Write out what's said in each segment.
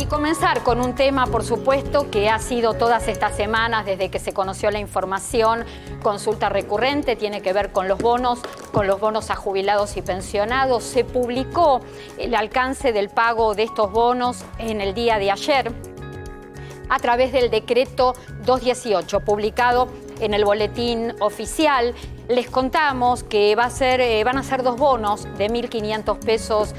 Y comenzar con un tema, por supuesto, que ha sido todas estas semanas, desde que se conoció la información, consulta recurrente, tiene que ver con los bonos a jubilados y pensionados. Se publicó el alcance del pago de estos bonos en el día de ayer a través del decreto 218, publicado en el boletín oficial. Les contamos que van a ser dos bonos de 1.500 pesos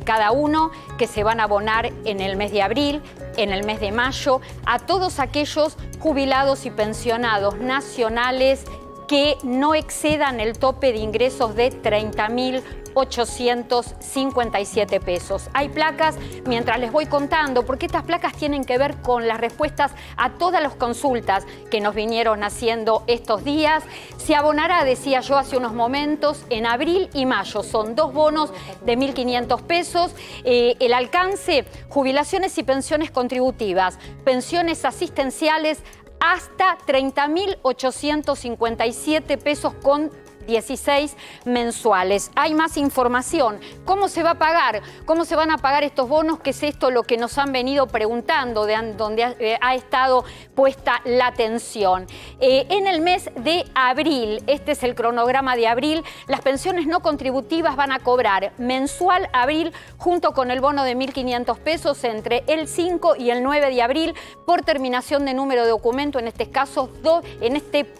cada uno, que se van a abonar en el mes de abril, en el mes de mayo, a todos aquellos jubilados y pensionados nacionales que no excedan el tope de ingresos de 30.857 pesos. Hay placas, mientras les voy contando, porque estas placas tienen que ver con las respuestas a todas las consultas que nos vinieron haciendo estos días. Se abonará, decía yo hace unos momentos, en abril y mayo. Son dos bonos de 1.500 pesos. El alcance, jubilaciones y pensiones contributivas, pensiones asistenciales, hasta 30.857 pesos con 16 mensuales. Hay más información. ¿Cómo se va a pagar? ¿Cómo se van a pagar estos bonos? ¿Qué es esto lo que nos han venido preguntando, donde ha estado puesta la atención? En el mes de abril, este es el cronograma de abril, las pensiones no contributivas van a cobrar mensual abril junto con el bono de 1.500 pesos entre el 5 y el 9 de abril por terminación de número de documento, en este caso,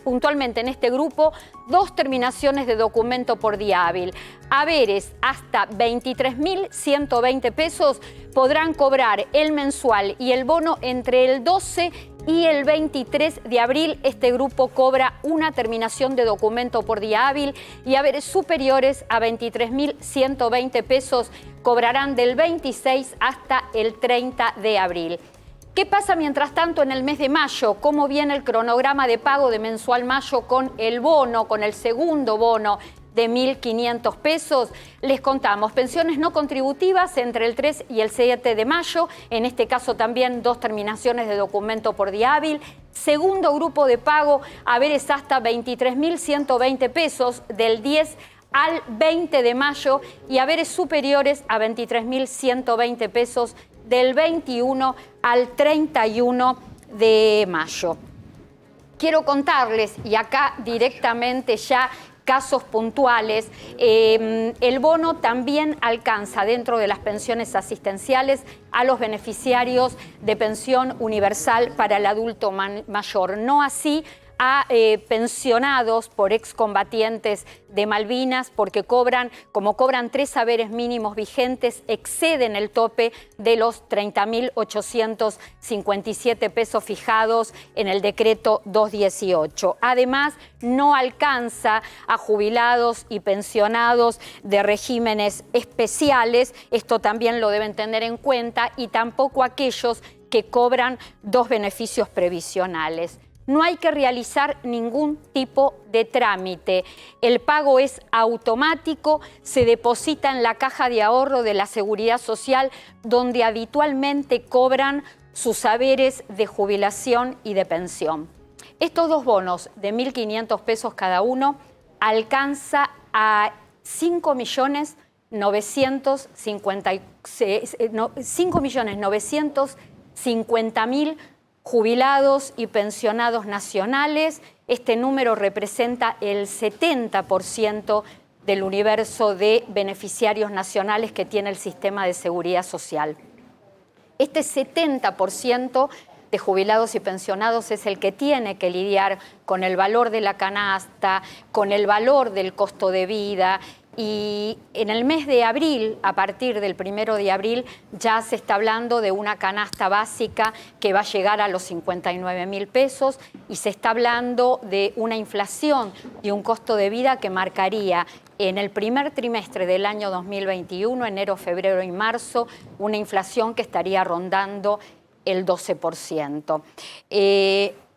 puntualmente en este grupo, 2 terminaciones de documento por día hábil. Haberes hasta 23.120 pesos podrán cobrar el mensual y el bono entre el 12 y el 23 de abril. Este grupo cobra una terminación de documento por día hábil, y haberes superiores a 23.120 pesos cobrarán del 26 hasta el 30 de abril. ¿Qué pasa mientras tanto en el mes de mayo? ¿Cómo viene el cronograma de pago de mensual mayo con el bono, con el segundo bono de 1.500 pesos? Les contamos, pensiones no contributivas entre el 3 y el 7 de mayo, en este caso también 2 terminaciones de documento por día hábil. Segundo grupo de pago, haberes hasta 23.120 pesos del 10 al 20 de mayo y haberes superiores a 23.120 pesos del 21 al 31 de mayo. Quiero contarles, y acá directamente ya casos puntuales, el bono también alcanza dentro de las pensiones asistenciales a los beneficiarios de pensión universal para el adulto mayor, no así a pensionados por excombatientes de Malvinas, porque como cobran 3 haberes mínimos vigentes, exceden el tope de los 30.857 pesos fijados en el decreto 218. Además, no alcanza a jubilados y pensionados de regímenes especiales, esto también lo deben tener en cuenta, y tampoco aquellos que cobran 2 beneficios previsionales. No hay que realizar ningún tipo de trámite. El pago es automático, se deposita en la caja de ahorro de la Seguridad Social, donde habitualmente cobran sus haberes de jubilación y de pensión. Estos dos bonos de 1.500 pesos cada uno alcanza a 5.950.000 jubilados y pensionados nacionales. Este número representa el 70% del universo de beneficiarios nacionales que tiene el sistema de seguridad social. Este 70% de jubilados y pensionados es el que tiene que lidiar con el valor de la canasta, con el valor del costo de vida. Y en el mes de abril, a partir del 1 de abril, ya se está hablando de una canasta básica que va a llegar a los 59.000 pesos, y se está hablando de una inflación y un costo de vida que marcaría en el primer trimestre del año 2021, enero, febrero y marzo, una inflación que estaría rondando el 12%.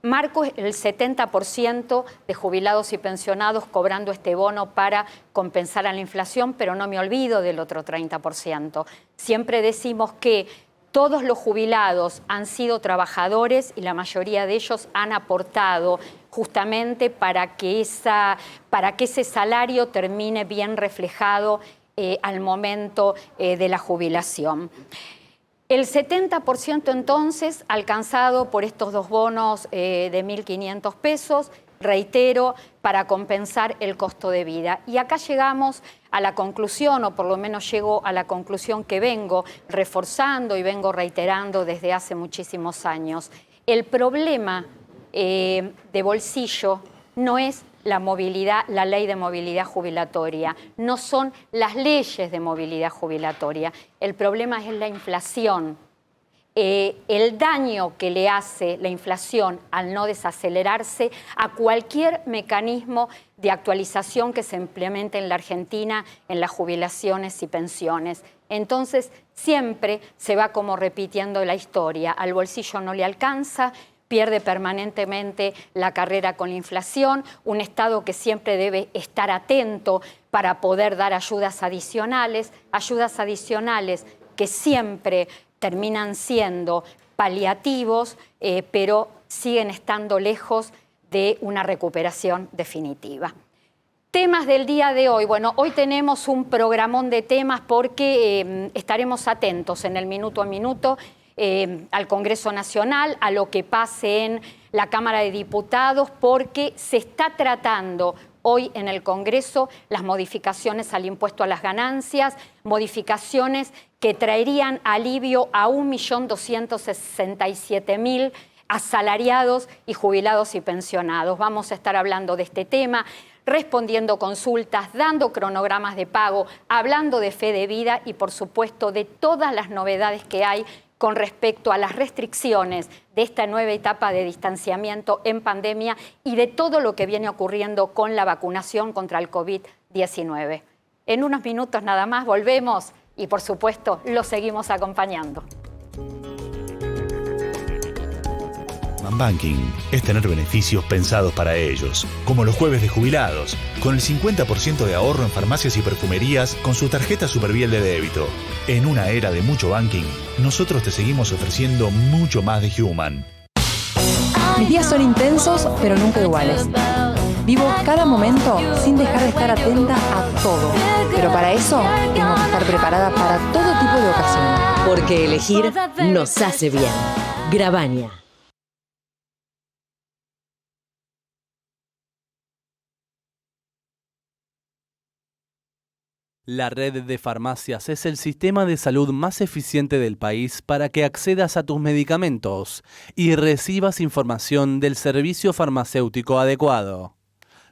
Marco el 70% de jubilados y pensionados cobrando este bono para compensar a la inflación, pero no me olvido del otro 30%. Siempre decimos que todos los jubilados han sido trabajadores y la mayoría de ellos han aportado justamente para que ese salario termine bien reflejado al momento de la jubilación. El 70% entonces alcanzado por estos dos bonos de 1.500 pesos, reitero, para compensar el costo de vida. Y acá llegamos a la conclusión, o por lo menos llego a la conclusión que vengo reforzando y vengo reiterando desde hace muchísimos años. El problema de bolsillo no es la movilidad, la ley de movilidad jubilatoria, no son las leyes de movilidad jubilatoria. El problema es la inflación. El daño que le hace la inflación al no desacelerarse a cualquier mecanismo de actualización que se implemente en la Argentina en las jubilaciones y pensiones. Entonces, siempre se va como repitiendo la historia. Al bolsillo no le alcanza, pierde permanentemente la carrera con la inflación, un Estado que siempre debe estar atento para poder dar ayudas adicionales que siempre terminan siendo paliativos, pero siguen estando lejos de una recuperación definitiva. Temas del día de hoy. Bueno, hoy tenemos un programón de temas porque estaremos atentos en el minuto a minuto al Congreso Nacional, a lo que pase en la Cámara de Diputados, porque se está tratando hoy en el Congreso las modificaciones al impuesto a las ganancias, modificaciones que traerían alivio a 1.267.000 asalariados y jubilados y pensionados. Vamos a estar hablando de este tema, respondiendo consultas, dando cronogramas de pago, hablando de fe de vida y, por supuesto, de todas las novedades que hay con respecto a las restricciones de esta nueva etapa de distanciamiento en pandemia y de todo lo que viene ocurriendo con la vacunación contra el COVID-19. En unos minutos nada más volvemos y, por supuesto, lo seguimos acompañando. Banking es tener beneficios pensados para ellos, como los jueves de jubilados, con el 50% de ahorro en farmacias y perfumerías con su tarjeta Superviel de débito. En una era de mucho banking, nosotros te seguimos ofreciendo mucho más de Human. Mis días son intensos, pero nunca iguales. Vivo cada momento sin dejar de estar atenta a todo. Pero para eso tengo que estar preparada para todo tipo de ocasiones. Porque elegir nos hace bien. Gravaña. La red de farmacias es el sistema de salud más eficiente del país para que accedas a tus medicamentos y recibas información del servicio farmacéutico adecuado.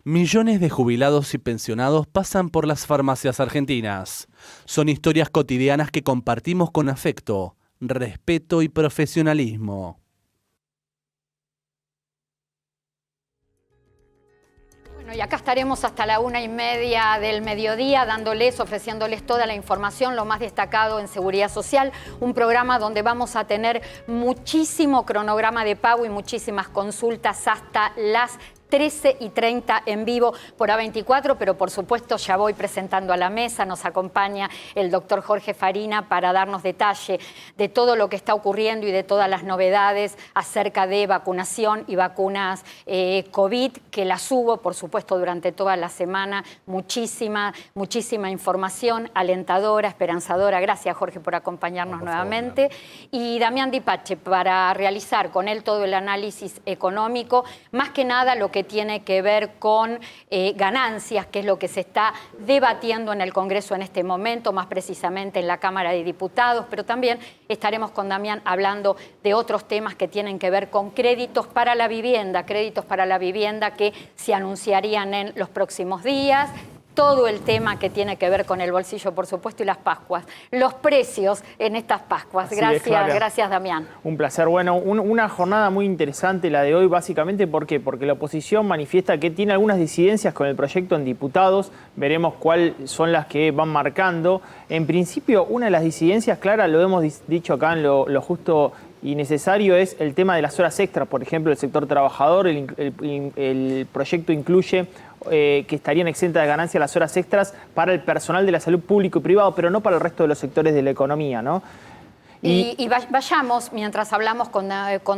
Millones de jubilados y pensionados pasan por las farmacias argentinas. Son historias cotidianas que compartimos con afecto, respeto y profesionalismo. Y acá estaremos hasta la 1:30 del mediodía ofreciéndoles toda la información, lo más destacado en seguridad social, un programa donde vamos a tener muchísimo cronograma de pago y muchísimas consultas hasta las 13:30 en vivo por A24, pero por supuesto ya voy presentando a la mesa, nos acompaña el doctor Jorge Farina para darnos detalle de todo lo que está ocurriendo y de todas las novedades acerca de vacunación y vacunas COVID, que las hubo, por supuesto, durante toda la semana, muchísima información alentadora, esperanzadora. Gracias, Jorge, por acompañarnos nuevamente. Y Damián Dipache para realizar con él todo el análisis económico, más que nada lo que tiene que ver con ganancias, que es lo que se está debatiendo en el Congreso en este momento, más precisamente en la Cámara de Diputados, pero también estaremos con Damián hablando de otros temas que tienen que ver con créditos para la vivienda que se anunciarían en los próximos días. Todo el tema que tiene que ver con el bolsillo, por supuesto, y las Pascuas. Los precios en estas Pascuas. Gracias, Damián. Un placer. Bueno, una jornada muy interesante la de hoy, básicamente, ¿por qué? Porque la oposición manifiesta que tiene algunas disidencias con el proyecto en diputados. Veremos cuáles son las que van marcando. En principio, una de las disidencias, Clara, lo hemos dicho acá en lo justo y necesario, es el tema de las horas extras. Por ejemplo, el sector trabajador, el proyecto incluye que estarían exentas de ganancia las horas extras para el personal de la salud público y privado, pero no para el resto de los sectores de la economía, ¿no? Y vayamos, mientras hablamos con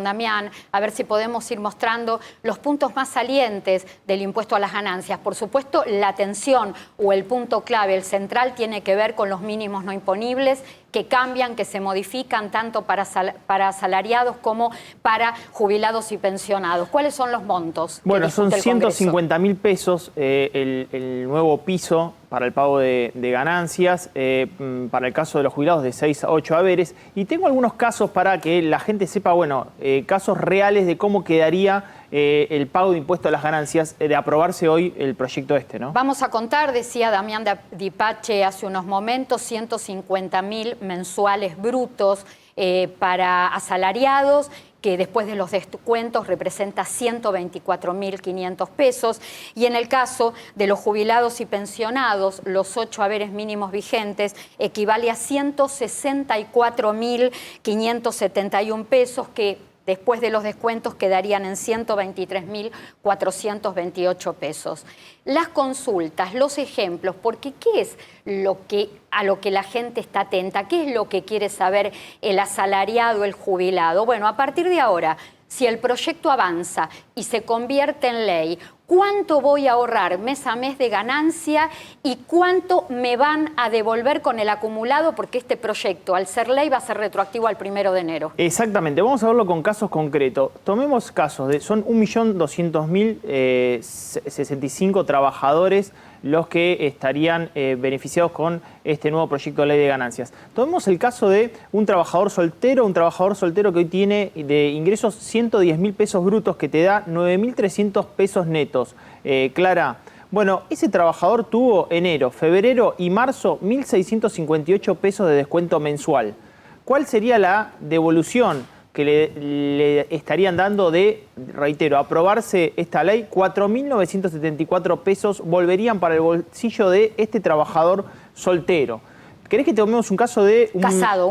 Damián, a ver si podemos ir mostrando los puntos más salientes del impuesto a las ganancias. Por supuesto, la atención o el punto clave, el central, tiene que ver con los mínimos no imponibles, que cambian, que se modifican tanto para asalariados como para jubilados y pensionados. ¿Cuáles son los montos? Bueno, son 150.000 pesos el nuevo piso para el pago de ganancias, para el caso de los jubilados de 6 a 8 haberes. Y tengo algunos casos para que la gente sepa, bueno, casos reales de cómo quedaría el pago de impuesto a las ganancias de aprobarse hoy el proyecto este, ¿no? Vamos a contar, decía Damián Dipache hace unos momentos, 150.000 mensuales brutos para asalariados, que después de los descuentos representa 124.500 pesos. Y en el caso de los jubilados y pensionados, los 8 haberes mínimos vigentes equivale a 164.571 pesos, que después de los descuentos quedarían en 123.428 pesos. Las consultas, los ejemplos, porque ¿qué es a lo que la gente está atenta? ¿Qué es lo que quiere saber el asalariado, el jubilado? Bueno, a partir de ahora, si el proyecto avanza y se convierte en ley, ¿cuánto voy a ahorrar mes a mes de ganancia y cuánto me van a devolver con el acumulado? Porque este proyecto, al ser ley, va a ser retroactivo al 1 de enero. Exactamente. Vamos a verlo con casos concretos. Tomemos casos son 1.200.000 65 trabajadores los que estarían beneficiados con este nuevo proyecto de ley de ganancias. Tomemos el caso de un trabajador soltero que hoy tiene de ingresos 110.000 pesos brutos, que te da 9.300 pesos netos. Clara, bueno, ese trabajador tuvo enero, febrero y marzo 1.658 pesos de descuento mensual. ¿Cuál sería la devolución que le estarían dando de, reitero, aprobarse esta ley? 4.974 pesos volverían para el bolsillo de este trabajador soltero. ¿Querés que tomemos un caso de un casado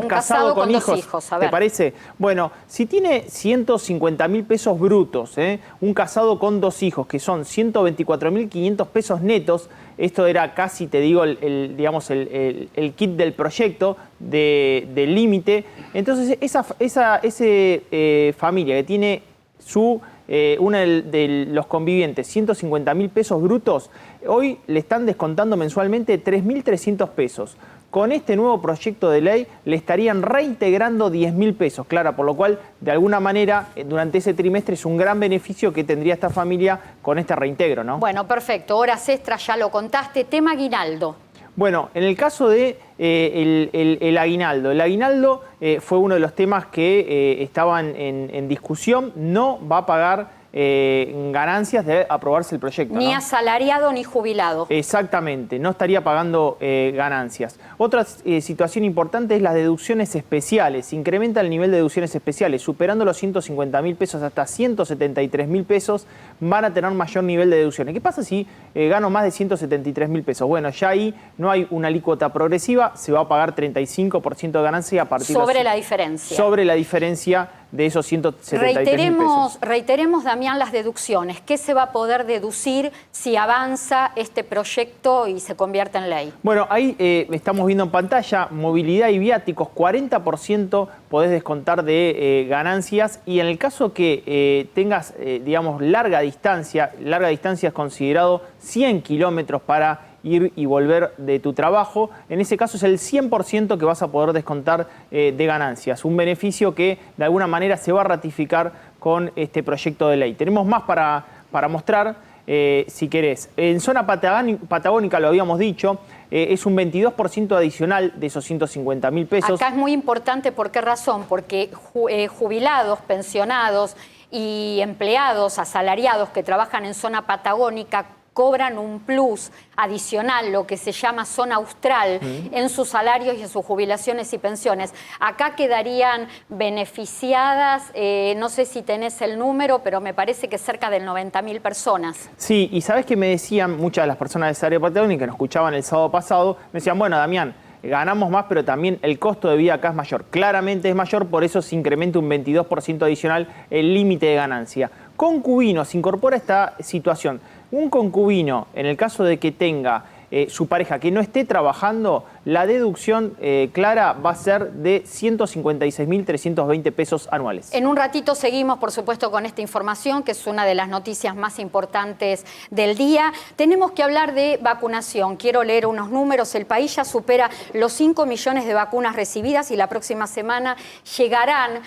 con hijos? 2 hijos, a ver. ¿Te parece? Bueno, si tiene 150.000 pesos brutos, un casado con 2 hijos, que son 124.500 pesos netos, esto era casi, te digo, el kit del proyecto, del límite. Entonces, esa familia que tiene una de los convivientes 150.000 pesos brutos, hoy le están descontando mensualmente 3.300 pesos. Con este nuevo proyecto de ley le estarían reintegrando 10.000 pesos, Clara, por lo cual, de alguna manera, durante ese trimestre es un gran beneficio que tendría esta familia con este reintegro, ¿no? Bueno, perfecto. Horas extras, ya lo contaste. Tema aguinaldo. Bueno, en el caso de el aguinaldo. El aguinaldo fue uno de los temas que estaban en discusión. No va a pagar ganancias de aprobarse el proyecto. Ni ¿no? asalariado ni jubilado. Exactamente, no estaría pagando ganancias. Otra situación importante es las deducciones especiales. Incrementa el nivel de deducciones especiales, superando los 150.000 pesos hasta 173.000 pesos, van a tener mayor nivel de deducciones. ¿Qué pasa si gano más de 173.000 pesos? Bueno, ya ahí no hay una alícuota progresiva, se va a pagar 35% de ganancia a partir sobre la diferencia. Sobre la diferencia de esos 173.000 pesos. Reiteremos, Damián, las deducciones. ¿Qué se va a poder deducir si avanza este proyecto y se convierte en ley? Bueno, ahí estamos viendo en pantalla movilidad y viáticos, 40% podés descontar de ganancias, y en el caso que tengas, digamos, larga distancia es considerado 100 kilómetros para ir y volver de tu trabajo, en ese caso es el 100% que vas a poder descontar de ganancias, un beneficio que de alguna manera se va a ratificar con este proyecto de ley. Tenemos más para mostrar, si querés. En zona patagónica, lo habíamos dicho, es un 22% adicional de esos 150.000 pesos. Acá es muy importante, ¿por qué razón? Porque jubilados, pensionados y empleados asalariados que trabajan en zona patagónica cobran un plus adicional, lo que se llama zona austral, en sus salarios y en sus jubilaciones y pensiones. Acá quedarían beneficiadas, no sé si tenés el número, pero me parece que cerca de 90.000 personas. Sí, y sabés que me decían muchas de las personas de esa área patagónica que nos escuchaban el sábado pasado, me decían, bueno, Damián, ganamos más, pero también el costo de vida acá es mayor. Claramente es mayor, por eso se incrementa un 22% adicional el límite de ganancia. Concubino, se incorpora esta situación. Un concubino, en el caso de que tenga su pareja que no esté trabajando, la deducción, Clara, va a ser de 156.320 pesos anuales. En un ratito seguimos, por supuesto, con esta información, que es una de las noticias más importantes del día. Tenemos que hablar de vacunación. Quiero leer unos números. El país ya supera los 5 millones de vacunas recibidas y la próxima semana llegarán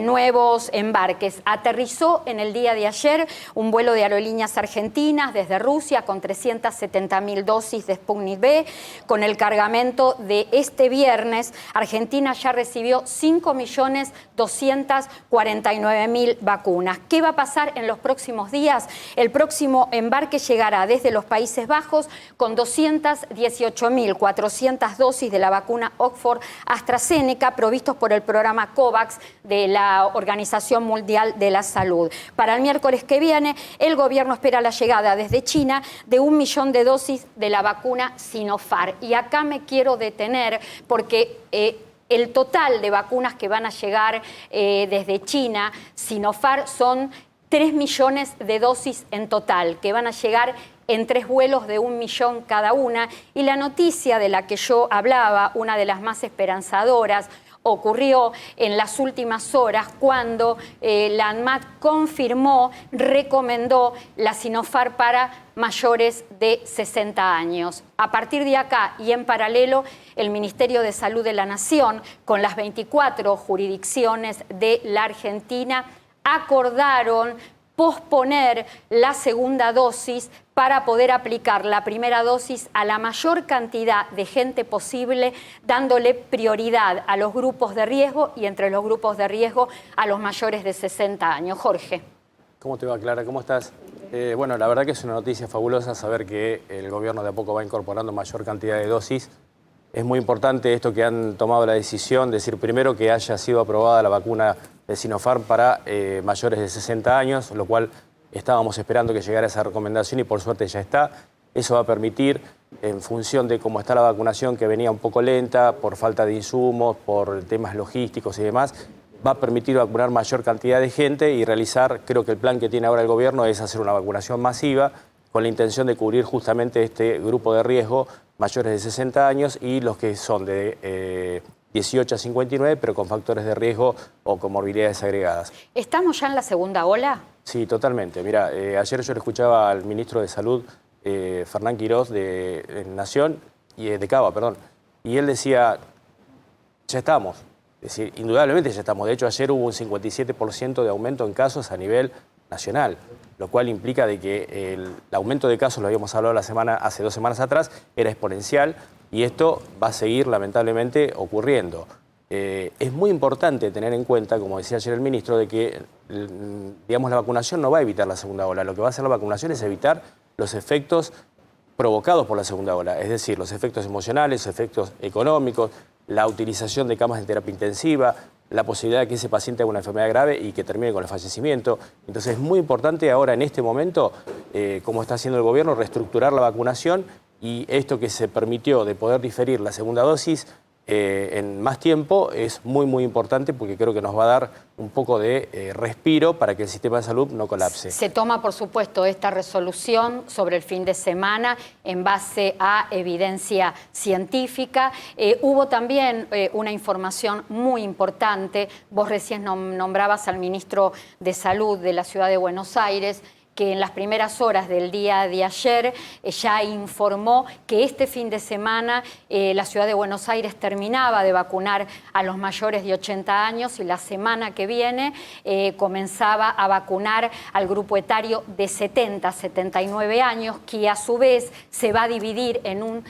nuevos embarques. Aterrizó en el día de ayer un vuelo de Aerolíneas Argentinas desde Rusia con 370.000 dosis de Sputnik V. Con el cargamento de este viernes, Argentina ya recibió 5.249.000 vacunas. ¿Qué va a pasar en los próximos días? El próximo embarque llegará desde los Países Bajos con 218.400 dosis de la vacuna Oxford AstraZeneca provistos por el programa COVAX de la Organización Mundial de la Salud. Para el miércoles que viene, el gobierno espera la llegada desde China de 1 millón de dosis de la vacuna Sinopharm. Y acá me quiero detener porque el total de vacunas que van a llegar desde China, Sinopharm, son 3 millones de dosis en total, que van a llegar en 3 vuelos de 1 millón cada una. Y la noticia de la que yo hablaba, una de las más esperanzadoras, ocurrió en las últimas horas cuando la ANMAT recomendó la Sinopharm para mayores de 60 años. A partir de acá y en paralelo, el Ministerio de Salud de la Nación, con las 24 jurisdicciones de la Argentina, acordaron posponer la segunda dosis para poder aplicar la primera dosis a la mayor cantidad de gente posible, dándole prioridad a los grupos de riesgo y entre los grupos de riesgo a los mayores de 60 años. Jorge. ¿Cómo te va, Clara? ¿Cómo estás? Bueno, la verdad que es una noticia fabulosa saber que el gobierno de a poco va incorporando mayor cantidad de dosis. Es muy importante esto que han tomado la decisión, decir primero que haya sido aprobada la vacuna de Sinopharm para mayores de 60 años, lo cual estábamos esperando que llegara esa recomendación y por suerte ya está. Eso va a permitir, en función de cómo está la vacunación, que venía un poco lenta por falta de insumos, por temas logísticos y demás, va a permitir vacunar mayor cantidad de gente y realizar, creo que el plan que tiene ahora el gobierno es hacer una vacunación masiva con la intención de cubrir justamente este grupo de riesgo, mayores de 60 años y los que son de 18 a 59, pero con factores de riesgo o comorbilidades agregadas. ¿Estamos ya en la segunda ola? Sí, totalmente. Mira, ayer yo le escuchaba al ministro de Salud, Fernán Quiroz, de Nación, de Cava, perdón, y él decía, ya estamos. Es decir, indudablemente ya estamos. De hecho, ayer hubo un 57% de aumento en casos a nivel nacional, lo cual implica de que el aumento de casos, lo habíamos hablado hace 2 semanas atrás, era exponencial y esto va a seguir lamentablemente ocurriendo. Es muy importante tener en cuenta, como decía ayer el ministro, de que digamos, la vacunación no va a evitar la segunda ola. Lo que va a hacer la vacunación es evitar los efectos provocados por la segunda ola, es decir, los efectos emocionales, los efectos económicos, la utilización de camas de terapia intensiva, la posibilidad de que ese paciente haga una enfermedad grave y que termine con el fallecimiento. Entonces es muy importante ahora en este momento, como está haciendo el gobierno, reestructurar la vacunación y esto que se permitió de poder diferir la segunda dosis en más tiempo es muy, muy importante porque creo que nos va a dar un poco de respiro para que el sistema de salud no colapse. Se toma, por supuesto, esta resolución sobre el fin de semana en base a evidencia científica. Hubo también una información muy importante. Vos recién nombrabas al ministro de Salud de la Ciudad de Buenos Aires, que en las primeras horas del día de ayer ya informó que este fin de semana la Ciudad de Buenos Aires terminaba de vacunar a los mayores de 80 años y la semana que viene comenzaba a vacunar al grupo etario de 70 a 79 años, que a su vez se va a dividir en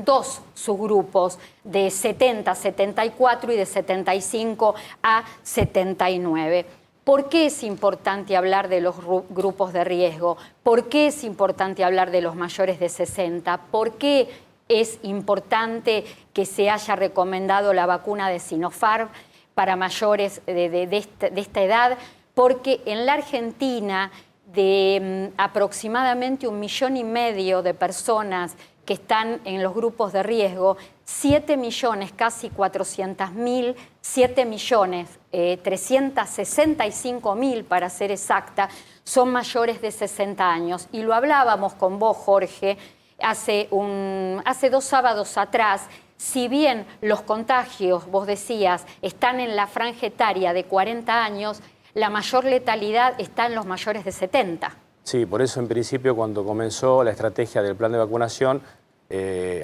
2 subgrupos, de 70 a 74 y de 75 a 79. ¿Por qué es importante hablar de los grupos de riesgo? ¿Por qué es importante hablar de los mayores de 60? ¿Por qué es importante que se haya recomendado la vacuna de Sinopharm para mayores de esta edad? Porque en la Argentina, de aproximadamente 1,5 millones de personas que están en los grupos de riesgo, 7 millones, casi 400.000, 7.365.000 para ser exacta, son mayores de 60 años. Y lo hablábamos con vos, Jorge, hace 2 sábados atrás. si bien los contagios, vos decías, están en la franja etaria de 40 años, la mayor letalidad está en los mayores de 70. Sí, por eso en principio cuando comenzó la estrategia del plan de vacunación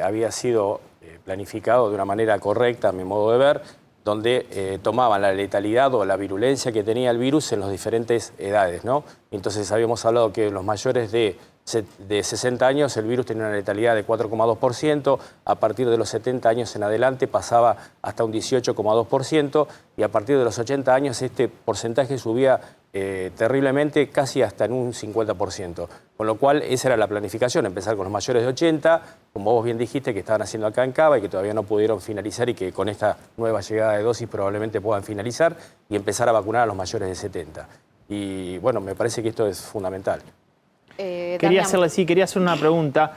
había sido planificado de una manera correcta, a mi modo de ver, donde tomaban la letalidad o la virulencia que tenía el virus en las diferentes edades, ¿no? Entonces habíamos hablado que los mayores de 60 años el virus tenía una letalidad de 4,2%, a partir de los 70 años en adelante pasaba hasta un 18,2% y a partir de los 80 años este porcentaje subía terriblemente casi hasta en un 50%. Con lo cual esa era la planificación, empezar con los mayores de 80, como vos bien dijiste, que estaban haciendo acá en Cava y que todavía no pudieron finalizar y que con esta nueva llegada de dosis probablemente puedan finalizar y empezar a vacunar a los mayores de 70. Y bueno, me parece que esto es fundamental. Quería hacer una pregunta.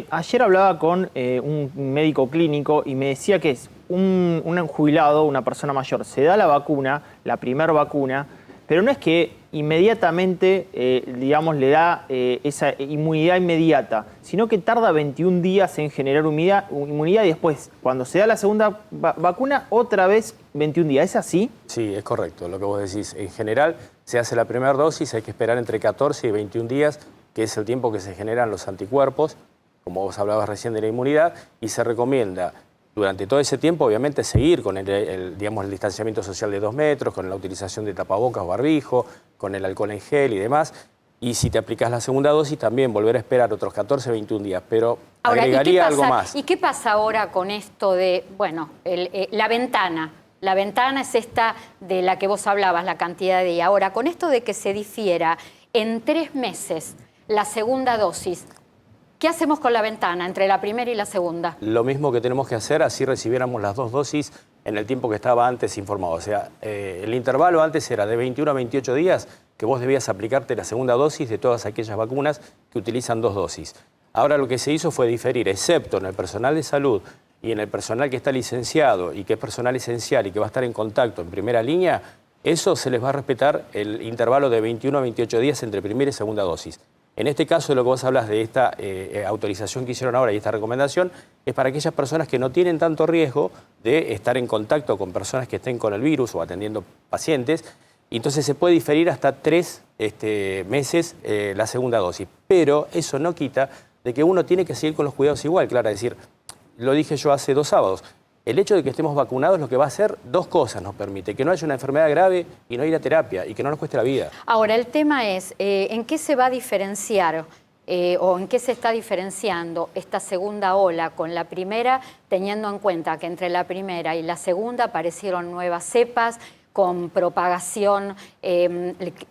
Ayer hablaba con un médico clínico y me decía que es un jubilado, una persona mayor, se da la vacuna, la primera vacuna, pero no es que inmediatamente, digamos, le da esa inmunidad inmediata, sino que tarda 21 días en generar inmunidad y después, cuando se da la segunda vacuna, otra vez 21 días. ¿Es así? Sí, es correcto lo que vos decís. En general, se hace la primera dosis, hay que esperar entre 14 y 21 días, que es el tiempo que se generan los anticuerpos, como vos hablabas recién de la inmunidad, y se recomienda durante todo ese tiempo, obviamente, seguir con el distanciamiento social de 2 metros, con la utilización de tapabocas o barbijo, con el alcohol en gel y demás. Y si te aplicas la segunda dosis, también volver a esperar otros 14, 21 días. Pero ahora, agregaría algo más. ¿Y qué pasa ahora con esto de, bueno, la ventana? La ventana es esta de la que vos hablabas, la cantidad de días. Ahora, con esto de que se difiera en 3 meses la segunda dosis, ¿qué hacemos con la ventana entre la primera y la segunda? Lo mismo que tenemos que hacer, así recibiéramos las 2 dosis en el tiempo que estaba antes informado. O sea, el intervalo antes era de 21 a 28 días que vos debías aplicarte la segunda dosis de todas aquellas vacunas que utilizan 2 dosis. Ahora lo que se hizo fue diferir, excepto en el personal de salud y en el personal que está licenciado y que es personal esencial y que va a estar en contacto en primera línea, eso se les va a respetar el intervalo de 21 a 28 días entre primera y segunda dosis. En este caso, de lo que vos hablas de esta autorización que hicieron ahora y esta recomendación, es para aquellas personas que no tienen tanto riesgo de estar en contacto con personas que estén con el virus o atendiendo pacientes. Y entonces se puede diferir hasta 3 meses la segunda dosis. Pero eso no quita de que uno tiene que seguir con los cuidados igual. Claro, es decir, lo dije yo hace 2 sábados. El hecho de que estemos vacunados lo que va a hacer 2 cosas nos permite. Que no haya una enfermedad grave y no ir a terapia y que no nos cueste la vida. Ahora, el tema es, ¿en qué se va a diferenciar o en qué se está diferenciando esta segunda ola con la primera, teniendo en cuenta que entre la primera y la segunda aparecieron nuevas cepas con propagación,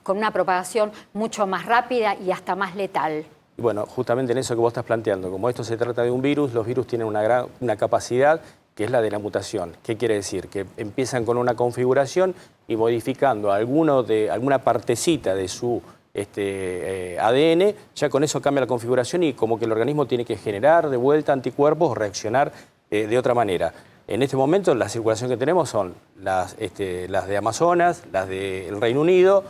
con una propagación mucho más rápida y hasta más letal? Y bueno, justamente en eso que vos estás planteando, como esto se trata de un virus, los virus tienen una capacidad que es la de la mutación. ¿Qué quiere decir? Que empiezan con una configuración y modificando alguna partecita de su ADN, ya con eso cambia la configuración y como que el organismo tiene que generar de vuelta anticuerpos o reaccionar de otra manera. En este momento la circulación que tenemos son las de Amazonas, las del Reino Unido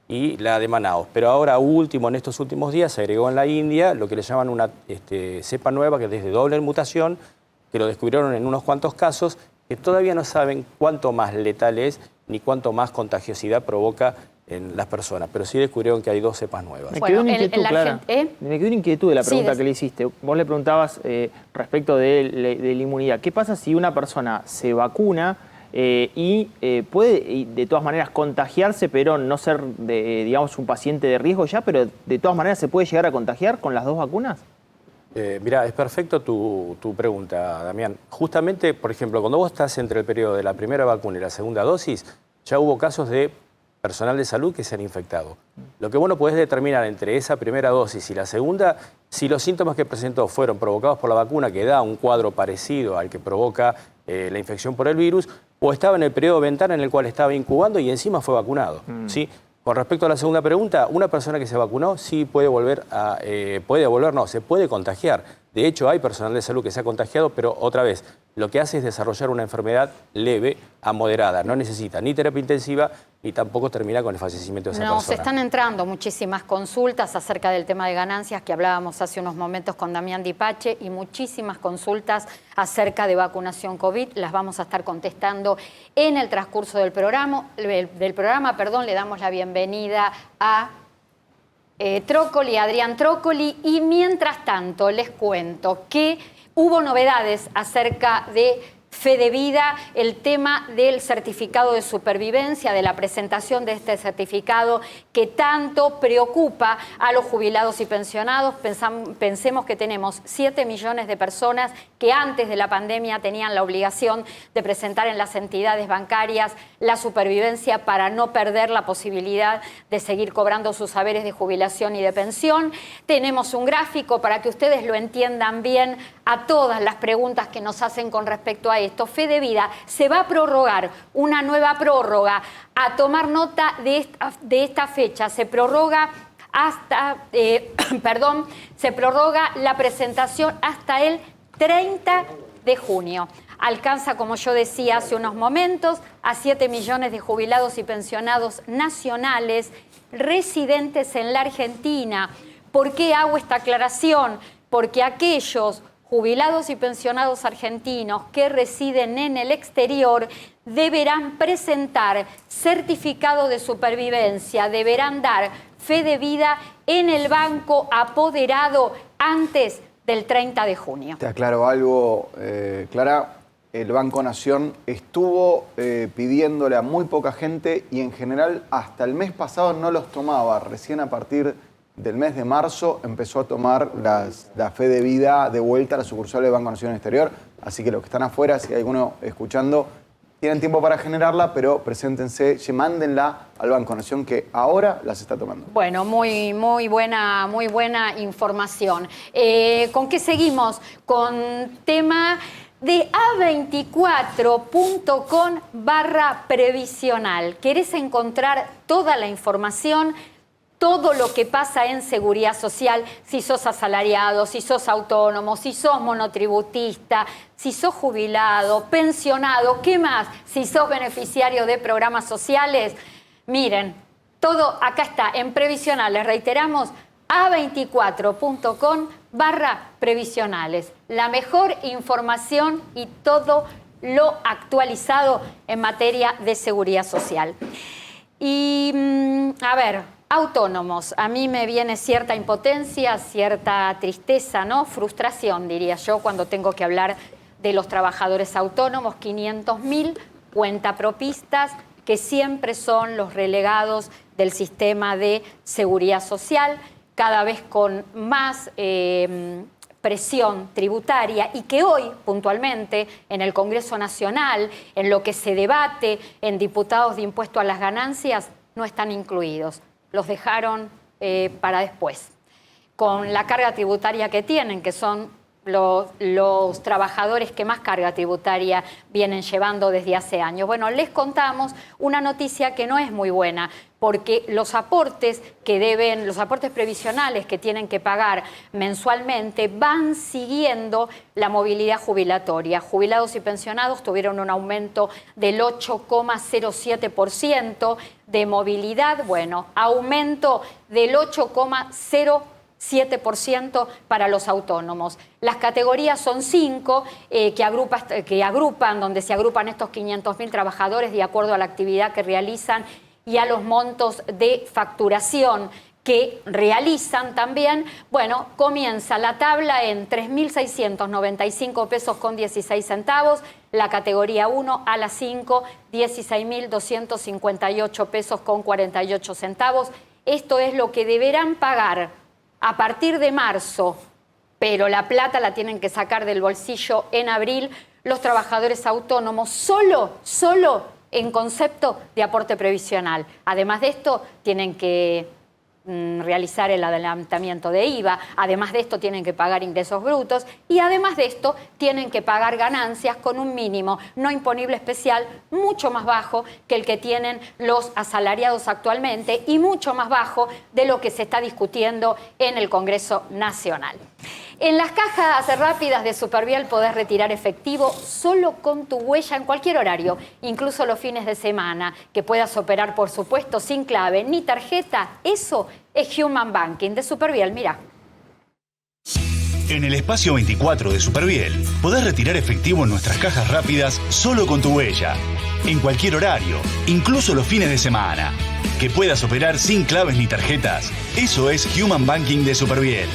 y la de Manaus. Pero ahora último, en estos últimos días, se agregó en la India lo que le llaman una cepa nueva, que es de doble mutación, que lo descubrieron en unos cuantos casos, que todavía no saben cuánto más letal es ni cuánto más contagiosidad provoca en las personas, pero sí descubrieron que hay 2 cepas nuevas. Me quedó una inquietud, Clara. Me quedó una inquietud de la pregunta que le hiciste. Vos le preguntabas respecto de la inmunidad. ¿Qué pasa si una persona se vacuna y puede de todas maneras contagiarse, pero no ser, digamos, un paciente de riesgo ya, pero de todas maneras se puede llegar a contagiar con las 2 vacunas? Mirá, es perfecto tu pregunta, Damián. Justamente, por ejemplo, cuando vos estás entre el periodo de la primera vacuna y la segunda dosis, ya hubo casos de personal de salud que se han infectado. Lo que vos no podés determinar entre esa primera dosis y la segunda, si los síntomas que presentó fueron provocados por la vacuna, que da un cuadro parecido al que provoca la infección por el virus, o estaba en el periodo ventana en el cual estaba incubando y encima fue vacunado, ¿sí? Con respecto a la segunda pregunta, una persona que se vacunó sí puede se puede contagiar. De hecho, hay personal de salud que se ha contagiado, pero otra vez, lo que hace es desarrollar una enfermedad leve a moderada. No necesita ni terapia intensiva ni tampoco termina con el fallecimiento de esa persona. Nos están entrando muchísimas consultas acerca del tema de ganancias que hablábamos hace unos momentos con Damián Dipache y muchísimas consultas acerca de vacunación COVID. Las vamos a estar contestando en el transcurso del programa. Le damos la bienvenida a Trócoli, Adrián Trócoli, y mientras tanto les cuento que hubo novedades acerca de Fe de Vida, el tema del certificado de supervivencia, de la presentación de este certificado que tanto preocupa a los jubilados y pensionados. Pensemos que tenemos 7 millones de personas que antes de la pandemia tenían la obligación de presentar en las entidades bancarias la supervivencia para no perder la posibilidad de seguir cobrando sus haberes de jubilación y de pensión. Tenemos un gráfico para que ustedes lo entiendan bien a todas las preguntas que nos hacen con respecto a esto. Fe de Vida se va a prorrogar, una nueva prórroga. A tomar nota de esta fecha, se prorroga hasta, se prorroga la presentación hasta el 30 de junio. Alcanza, como yo decía hace unos momentos, a 7 millones de jubilados y pensionados nacionales residentes en la Argentina. ¿Por qué hago esta aclaración? Porque aquellos jubilados y pensionados argentinos que residen en el exterior deberán presentar certificado de supervivencia, deberán dar fe de vida en el banco apoderado antes del 30 de junio. Te aclaro algo, Clara. El Banco Nación estuvo pidiéndole a muy poca gente y en general hasta el mes pasado no los tomaba. Recién a partir del mes de marzo empezó a tomar la fe de vida de vuelta a la sucursal del Banco Nación Exterior. Así que los que están afuera, si hay alguno escuchando, tienen tiempo para generarla, pero preséntense, mándenla al Banco Nación que ahora las está tomando. Bueno, muy buena información. ¿Con qué seguimos? Con tema de a24.com/previsional. ¿Querés encontrar toda la información? Todo lo que pasa en seguridad social, si sos asalariado, si sos autónomo, si sos monotributista, si sos jubilado, pensionado, ¿qué más? Si sos beneficiario de programas sociales. Miren, todo acá está en Previsionales. Reiteramos, a24.com/previsionales. La mejor información y todo lo actualizado en materia de seguridad social. Y, a ver, autónomos, a mí me viene cierta impotencia, cierta tristeza, ¿no? Frustración, diría yo, cuando tengo que hablar de los trabajadores autónomos. 500.000 cuentapropistas que siempre son los relegados del sistema de seguridad social, cada vez con más presión tributaria, y que hoy, puntualmente, en el Congreso Nacional, en lo que se debate en diputados de impuesto a las ganancias, no están incluidos. Los dejaron para después, con la carga tributaria que tienen, que son los trabajadores que más carga tributaria vienen llevando desde hace años. Bueno, les contamos una noticia que no es muy buena, porque los aportes previsionales que tienen que pagar mensualmente van siguiendo la movilidad jubilatoria. Jubilados y pensionados tuvieron un aumento del 8,07% de movilidad, bueno, aumento del 8,07% para los autónomos. Las categorías son 5 que agrupan, donde se agrupan estos 500.000 trabajadores de acuerdo a la actividad que realizan y a los montos de facturación que realizan también. Bueno, comienza la tabla en 3.695 pesos con 16 centavos, la categoría 1 a la 5, 16.258 pesos con 48 centavos. Esto es lo que deberán pagar a partir de marzo, pero la plata la tienen que sacar del bolsillo en abril los trabajadores autónomos, solo en concepto de aporte previsional. Además de esto, tienen que realizar el adelantamiento de IVA, además de esto tienen que pagar ingresos brutos y además de esto tienen que pagar ganancias con un mínimo no imponible especial mucho más bajo que el que tienen los asalariados actualmente y mucho más bajo de lo que se está discutiendo en el Congreso Nacional. En las cajas rápidas de Superviel podés retirar efectivo solo con tu huella en cualquier horario, incluso los fines de semana, que puedas operar, por supuesto, sin clave ni tarjeta. Eso es Human Banking de Superviel, mirá. En el espacio 24 de Superviel podés retirar efectivo en nuestras cajas rápidas solo con tu huella, en cualquier horario, incluso los fines de semana. Que puedas operar sin claves ni tarjetas. Eso es Human Banking de Superviel.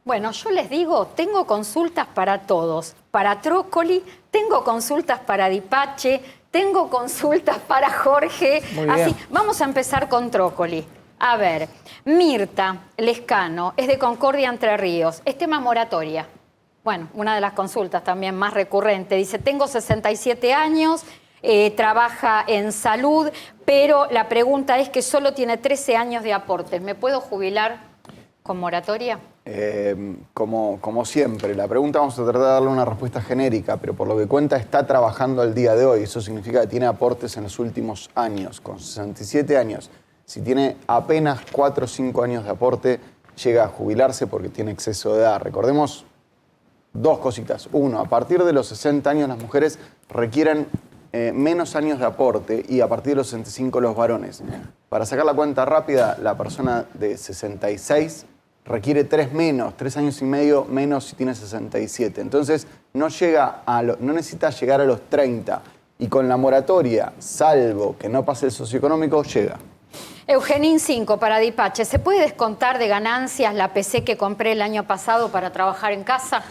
Bueno, yo les digo, tengo consultas para todos. Para Trócoli, tengo consultas para Dipache, tengo consultas para Jorge. Muy bien. Así, vamos a empezar con Trócoli. A ver, Mirta Lescano, es de Concordia, Entre Ríos. Es tema moratoria. Bueno, una de las consultas también más recurrente. Dice, tengo 67 años, trabaja en salud, pero la pregunta es que solo tiene 13 años de aportes. ¿Me puedo jubilar con moratoria? Como siempre, la pregunta vamos a tratar de darle una respuesta genérica, pero por lo que cuenta está trabajando al día de hoy. Eso significa que tiene aportes en los últimos años. Con 67 años, si tiene apenas 4 o 5 años de aporte, llega a jubilarse porque tiene exceso de edad. Recordemos dos cositas. Uno, a partir de los 60 años las mujeres requieren menos años de aporte y a partir de los 65 los varones. Para sacar la cuenta rápida, la persona de 66 requiere 3 años y medio menos si tiene 67. Entonces no necesita llegar a los 30 y con la moratoria, salvo que no pase el socioeconómico, llega. Eugenín 5 para Dipache. ¿Se puede descontar de ganancias la PC que compré el año pasado para trabajar en casa?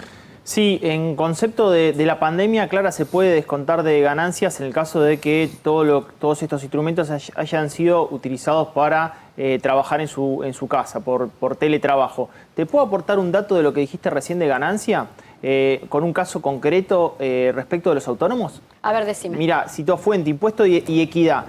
Sí, en concepto de la pandemia, Clara, se puede descontar de ganancias en el caso de que todos estos instrumentos hayan sido utilizados para trabajar en su casa, por teletrabajo. ¿Te puedo aportar un dato de lo que dijiste recién de ganancia? Con un caso concreto respecto de los autónomos. A ver, decime. Mira, citó fuente, impuesto y equidad.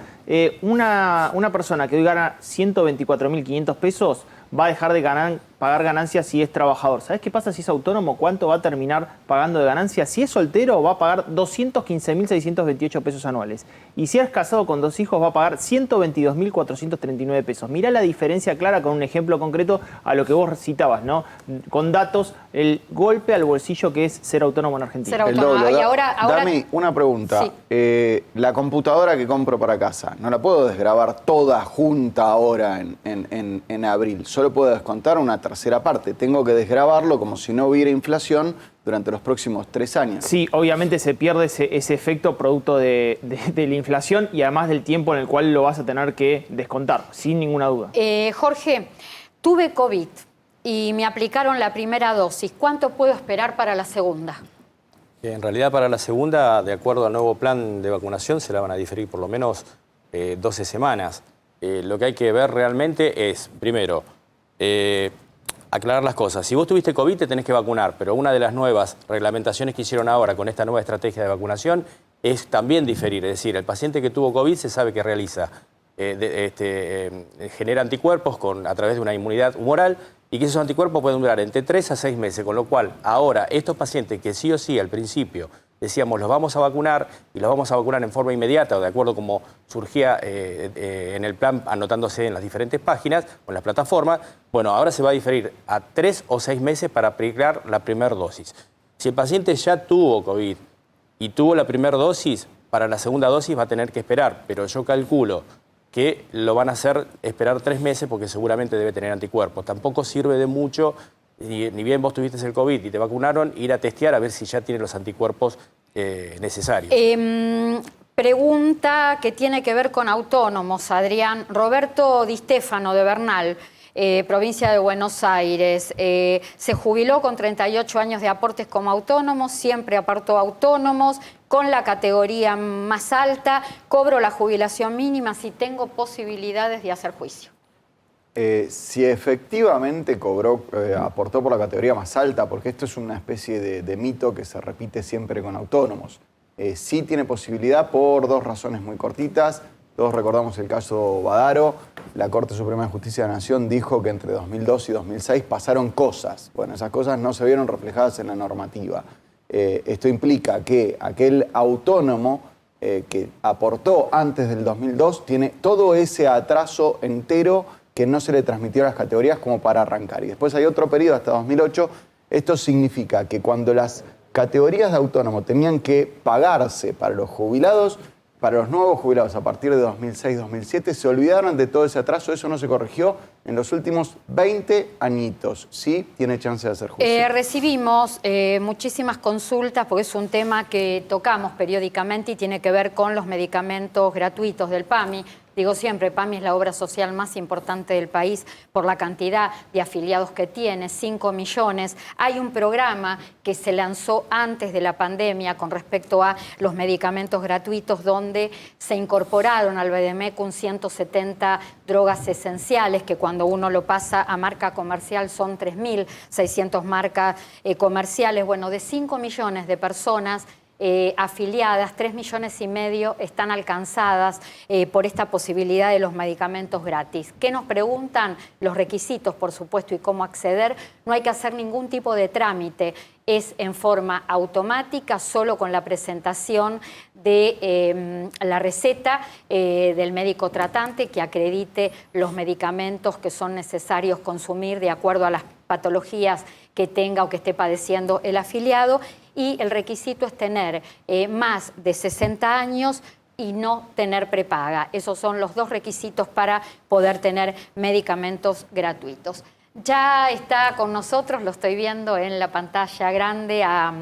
Una persona que hoy gana 124.500 pesos va a dejar de pagar ganancias si es trabajador. ¿Sabes qué pasa si es autónomo? ¿Cuánto va a terminar pagando de ganancias? Si es soltero, va a pagar 215.628 pesos anuales. Y si es casado con 2 hijos, va a pagar 122.439 pesos. Mirá la diferencia clara con un ejemplo concreto a lo que vos citabas, ¿no? Con datos, el golpe al bolsillo que es ser autónomo en Argentina. Ser autónomo. Y ahora... Dami, una pregunta. Sí. La computadora que compro para casa, ¿no la puedo desgravar toda junta ahora en abril? Solo puedo descontar una tercera parte. Tengo que desgravarlo como si no hubiera inflación durante los próximos 3 años. Sí, obviamente se pierde ese efecto producto de la inflación y además del tiempo en el cual lo vas a tener que descontar, sin ninguna duda. Jorge, tuve COVID y me aplicaron la primera dosis. ¿Cuánto puedo esperar para la segunda? En realidad, para la segunda, de acuerdo al nuevo plan de vacunación, se la van a diferir por lo menos 12 semanas. Lo que hay que ver realmente es, primero, aclarar las cosas. Si vos tuviste COVID, te tenés que vacunar, pero una de las nuevas reglamentaciones que hicieron ahora con esta nueva estrategia de vacunación es también diferir. Es decir, el paciente que tuvo COVID se sabe que realiza, genera anticuerpos a través de una inmunidad humoral y que esos anticuerpos pueden durar entre 3 a 6 meses, con lo cual ahora estos pacientes que sí o sí al principio decíamos los vamos a vacunar y los vamos a vacunar en forma inmediata o de acuerdo como surgía en el plan anotándose en las diferentes páginas o en las plataformas, bueno, ahora se va a diferir a 3 o 6 meses para aplicar la primera dosis. Si el paciente ya tuvo COVID y tuvo la primera dosis, para la segunda dosis va a tener que esperar, pero yo calculo que lo van a hacer esperar 3 meses porque seguramente debe tener anticuerpos. Tampoco sirve de mucho, ni bien vos tuviste el COVID y te vacunaron, ir a testear a ver si ya tiene los anticuerpos necesarios. Pregunta que tiene que ver con autónomos, Adrián. Roberto Di Stefano de Bernal, provincia de Buenos Aires, se jubiló con 38 años de aportes como autónomo, siempre apartó autónomos, con la categoría más alta, cobro la jubilación mínima si tengo posibilidades de hacer juicio. Si efectivamente aportó por la categoría más alta, porque esto es una especie de mito que se repite siempre con autónomos, sí tiene posibilidad por 2 razones muy cortitas. Todos recordamos el caso Badaro. La Corte Suprema de Justicia de la Nación dijo que entre 2002 y 2006 pasaron cosas. Bueno, esas cosas no se vieron reflejadas en la normativa. Esto implica que aquel autónomo que aportó antes del 2002 tiene todo ese atraso entero que no se le transmitió a las categorías como para arrancar. Y después hay otro periodo hasta 2008. Esto significa que cuando las categorías de autónomo tenían que pagarse para los jubilados, para los nuevos jubilados a partir de 2006-2007, se olvidaron de todo ese atraso. Eso no se corrigió en los últimos 20 añitos. Sí, tiene chance de hacer justicia. Recibimos muchísimas consultas porque es un tema que tocamos periódicamente y tiene que ver con los medicamentos gratuitos del PAMI. Digo siempre, PAMI es la obra social más importante del país por la cantidad de afiliados que tiene, 5 millones. Hay un programa que se lanzó antes de la pandemia con respecto a los medicamentos gratuitos donde se incorporaron al Bademecum 170 drogas esenciales que cuando uno lo pasa a marca comercial son 3.600 marcas comerciales. Bueno, de 5 millones de personas afiliadas, 3,5 millones están alcanzadas por esta posibilidad de los medicamentos gratis. ¿Qué nos preguntan? Los requisitos, por supuesto, y cómo acceder. No hay que hacer ningún tipo de trámite. Es en forma automática, solo con la presentación de la receta del médico tratante que acredite los medicamentos que son necesarios consumir de acuerdo a las patologías que tenga o que esté padeciendo el afiliado. Y el requisito es tener más de 60 años y no tener prepaga. Esos son los dos requisitos para poder tener medicamentos gratuitos. Ya está con nosotros, lo estoy viendo en la pantalla grande, a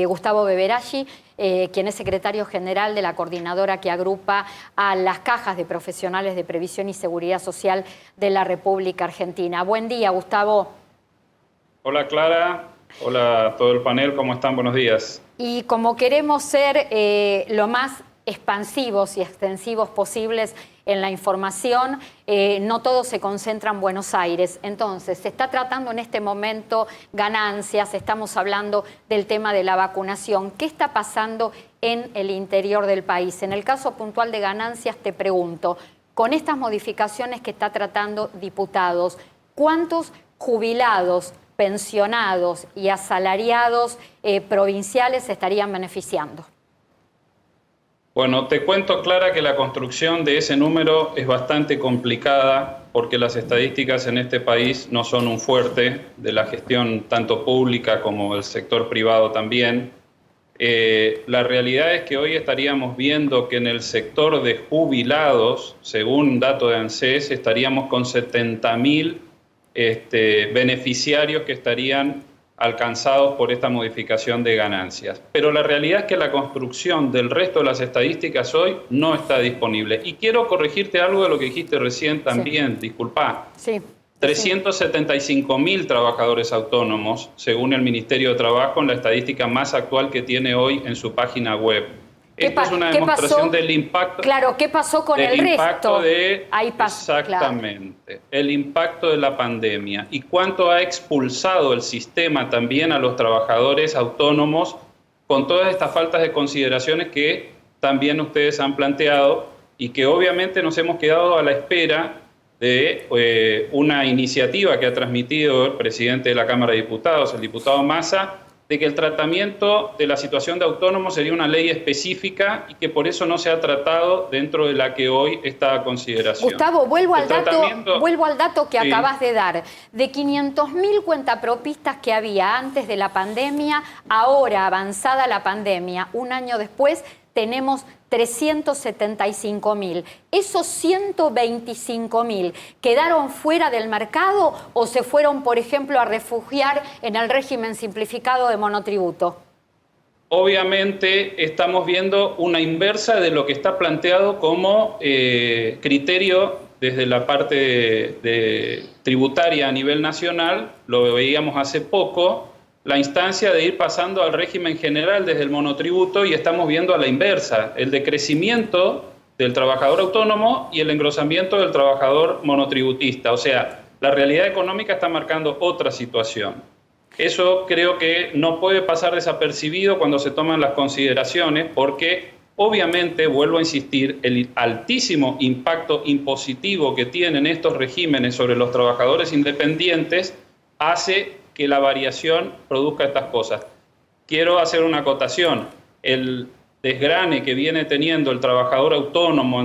Gustavo Beberaggi, quien es secretario general de la coordinadora que agrupa a las cajas de profesionales de previsión y seguridad social de la República Argentina. Buen día, Gustavo. Hola, Clara. Hola a todo el panel, ¿cómo están? Buenos días. Y como queremos ser lo más expansivos y extensivos posibles en la información, no todo se concentra en Buenos Aires. Entonces, se está tratando en este momento ganancias, estamos hablando del tema de la vacunación. ¿Qué está pasando en el interior del país? En el caso puntual de ganancias, te pregunto, con estas modificaciones que está tratando diputados, ¿cuántos jubilados, pensionados y asalariados provinciales se estarían beneficiando? Bueno, te cuento, Clara, que la construcción de ese número es bastante complicada porque las estadísticas en este país no son un fuerte de la gestión tanto pública como del sector privado también. La realidad es que hoy estaríamos viendo que en el sector de jubilados, según datos de ANSES, estaríamos con 70.000 beneficiarios que estarían alcanzados por esta modificación de ganancias. Pero la realidad es que la construcción del resto de las estadísticas hoy no está disponible. Y quiero corregirte algo de lo que dijiste recién también, sí. Disculpa. Sí. 375.000 trabajadores autónomos, según el Ministerio de Trabajo, en la estadística más actual que tiene hoy en su página web. Esto es una demostración del impacto. Claro, ¿qué pasó con el resto? Ahí pasó, exactamente, claro. El impacto de la pandemia y cuánto ha expulsado el sistema también a los trabajadores autónomos con todas estas faltas de consideraciones que también ustedes han planteado y que obviamente nos hemos quedado a la espera de una iniciativa que ha transmitido el presidente de la Cámara de Diputados, el diputado Massa, de que el tratamiento de la situación de autónomos sería una ley específica y que por eso no se ha tratado dentro de la que hoy está a consideración. Gustavo, vuelvo al dato que acabas de dar. De 500.000 cuentapropistas que había antes de la pandemia, ahora avanzada la pandemia, un año después, tenemos 375.000. ¿Esos 125.000 quedaron fuera del mercado o se fueron, por ejemplo, a refugiar en el régimen simplificado de monotributo? Obviamente estamos viendo una inversa de lo que está planteado como criterio desde la parte tributaria a nivel nacional. Lo veíamos hace poco, la instancia de ir pasando al régimen general desde el monotributo y estamos viendo a la inversa, el decrecimiento del trabajador autónomo y el engrosamiento del trabajador monotributista. O sea, la realidad económica está marcando otra situación. Eso creo que no puede pasar desapercibido cuando se toman las consideraciones porque obviamente, vuelvo a insistir, el altísimo impacto impositivo que tienen estos regímenes sobre los trabajadores independientes hace que la variación produzca estas cosas. Quiero hacer una acotación. El desgrane que viene teniendo el trabajador autónomo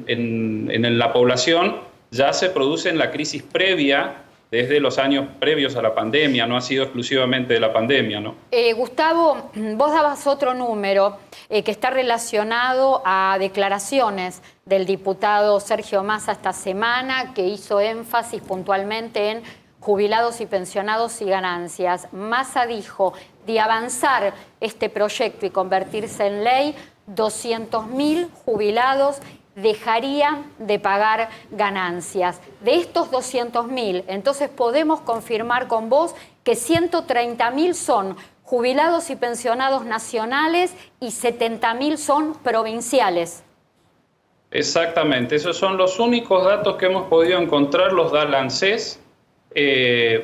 en la población ya se produce en la crisis previa, desde los años previos a la pandemia, no ha sido exclusivamente de la pandemia, ¿no? Gustavo, vos dabas otro número que está relacionado a declaraciones del diputado Sergio Massa esta semana, que hizo énfasis puntualmente en jubilados y pensionados y ganancias. Massa dijo, de avanzar este proyecto y convertirse en ley, 200.000 jubilados dejarían de pagar ganancias. De estos 200.000, entonces podemos confirmar con vos que 130.000 son jubilados y pensionados nacionales y 70.000 son provinciales. Exactamente, esos son los únicos datos que hemos podido encontrar, los da la ANSES.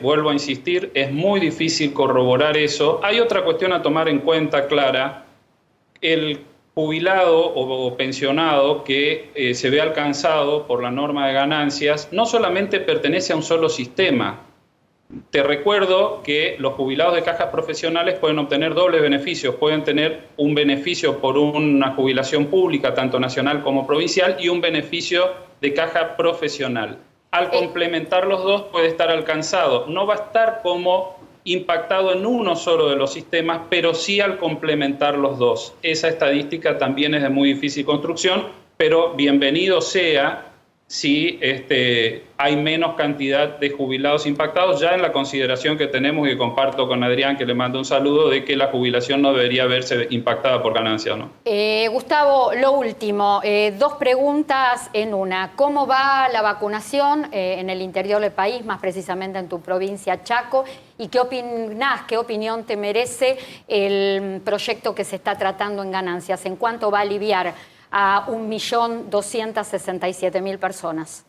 Vuelvo a insistir, es muy difícil corroborar eso. Hay otra cuestión a tomar en cuenta, Clara. El jubilado o pensionado que se ve alcanzado por la norma de ganancias no solamente pertenece a un solo sistema. Te recuerdo que los jubilados de cajas profesionales pueden obtener dobles beneficios. Pueden tener un beneficio por una jubilación pública, tanto nacional como provincial, y un beneficio de caja profesional. Al complementar los dos puede estar alcanzado. No va a estar como impactado en uno solo de los sistemas, pero sí al complementar los dos. Esa estadística también es de muy difícil construcción, pero bienvenido sea si hay menos cantidad de jubilados impactados, ya en la consideración que tenemos y que comparto con Adrián, que le mando un saludo, de que la jubilación no debería verse impactada por ganancia, ¿no? Gustavo, lo último, dos preguntas en una. ¿Cómo va la vacunación en el interior del país, más precisamente en tu provincia, Chaco? ¿Y qué opinás, qué opinión te merece el proyecto que se está tratando en ganancias? ¿En cuánto va a aliviar a 1.267.000 personas?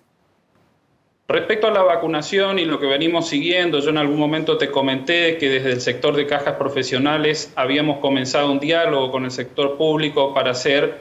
Respecto a la vacunación y lo que venimos siguiendo, yo en algún momento te comenté que desde el sector de cajas profesionales habíamos comenzado un diálogo con el sector público para hacer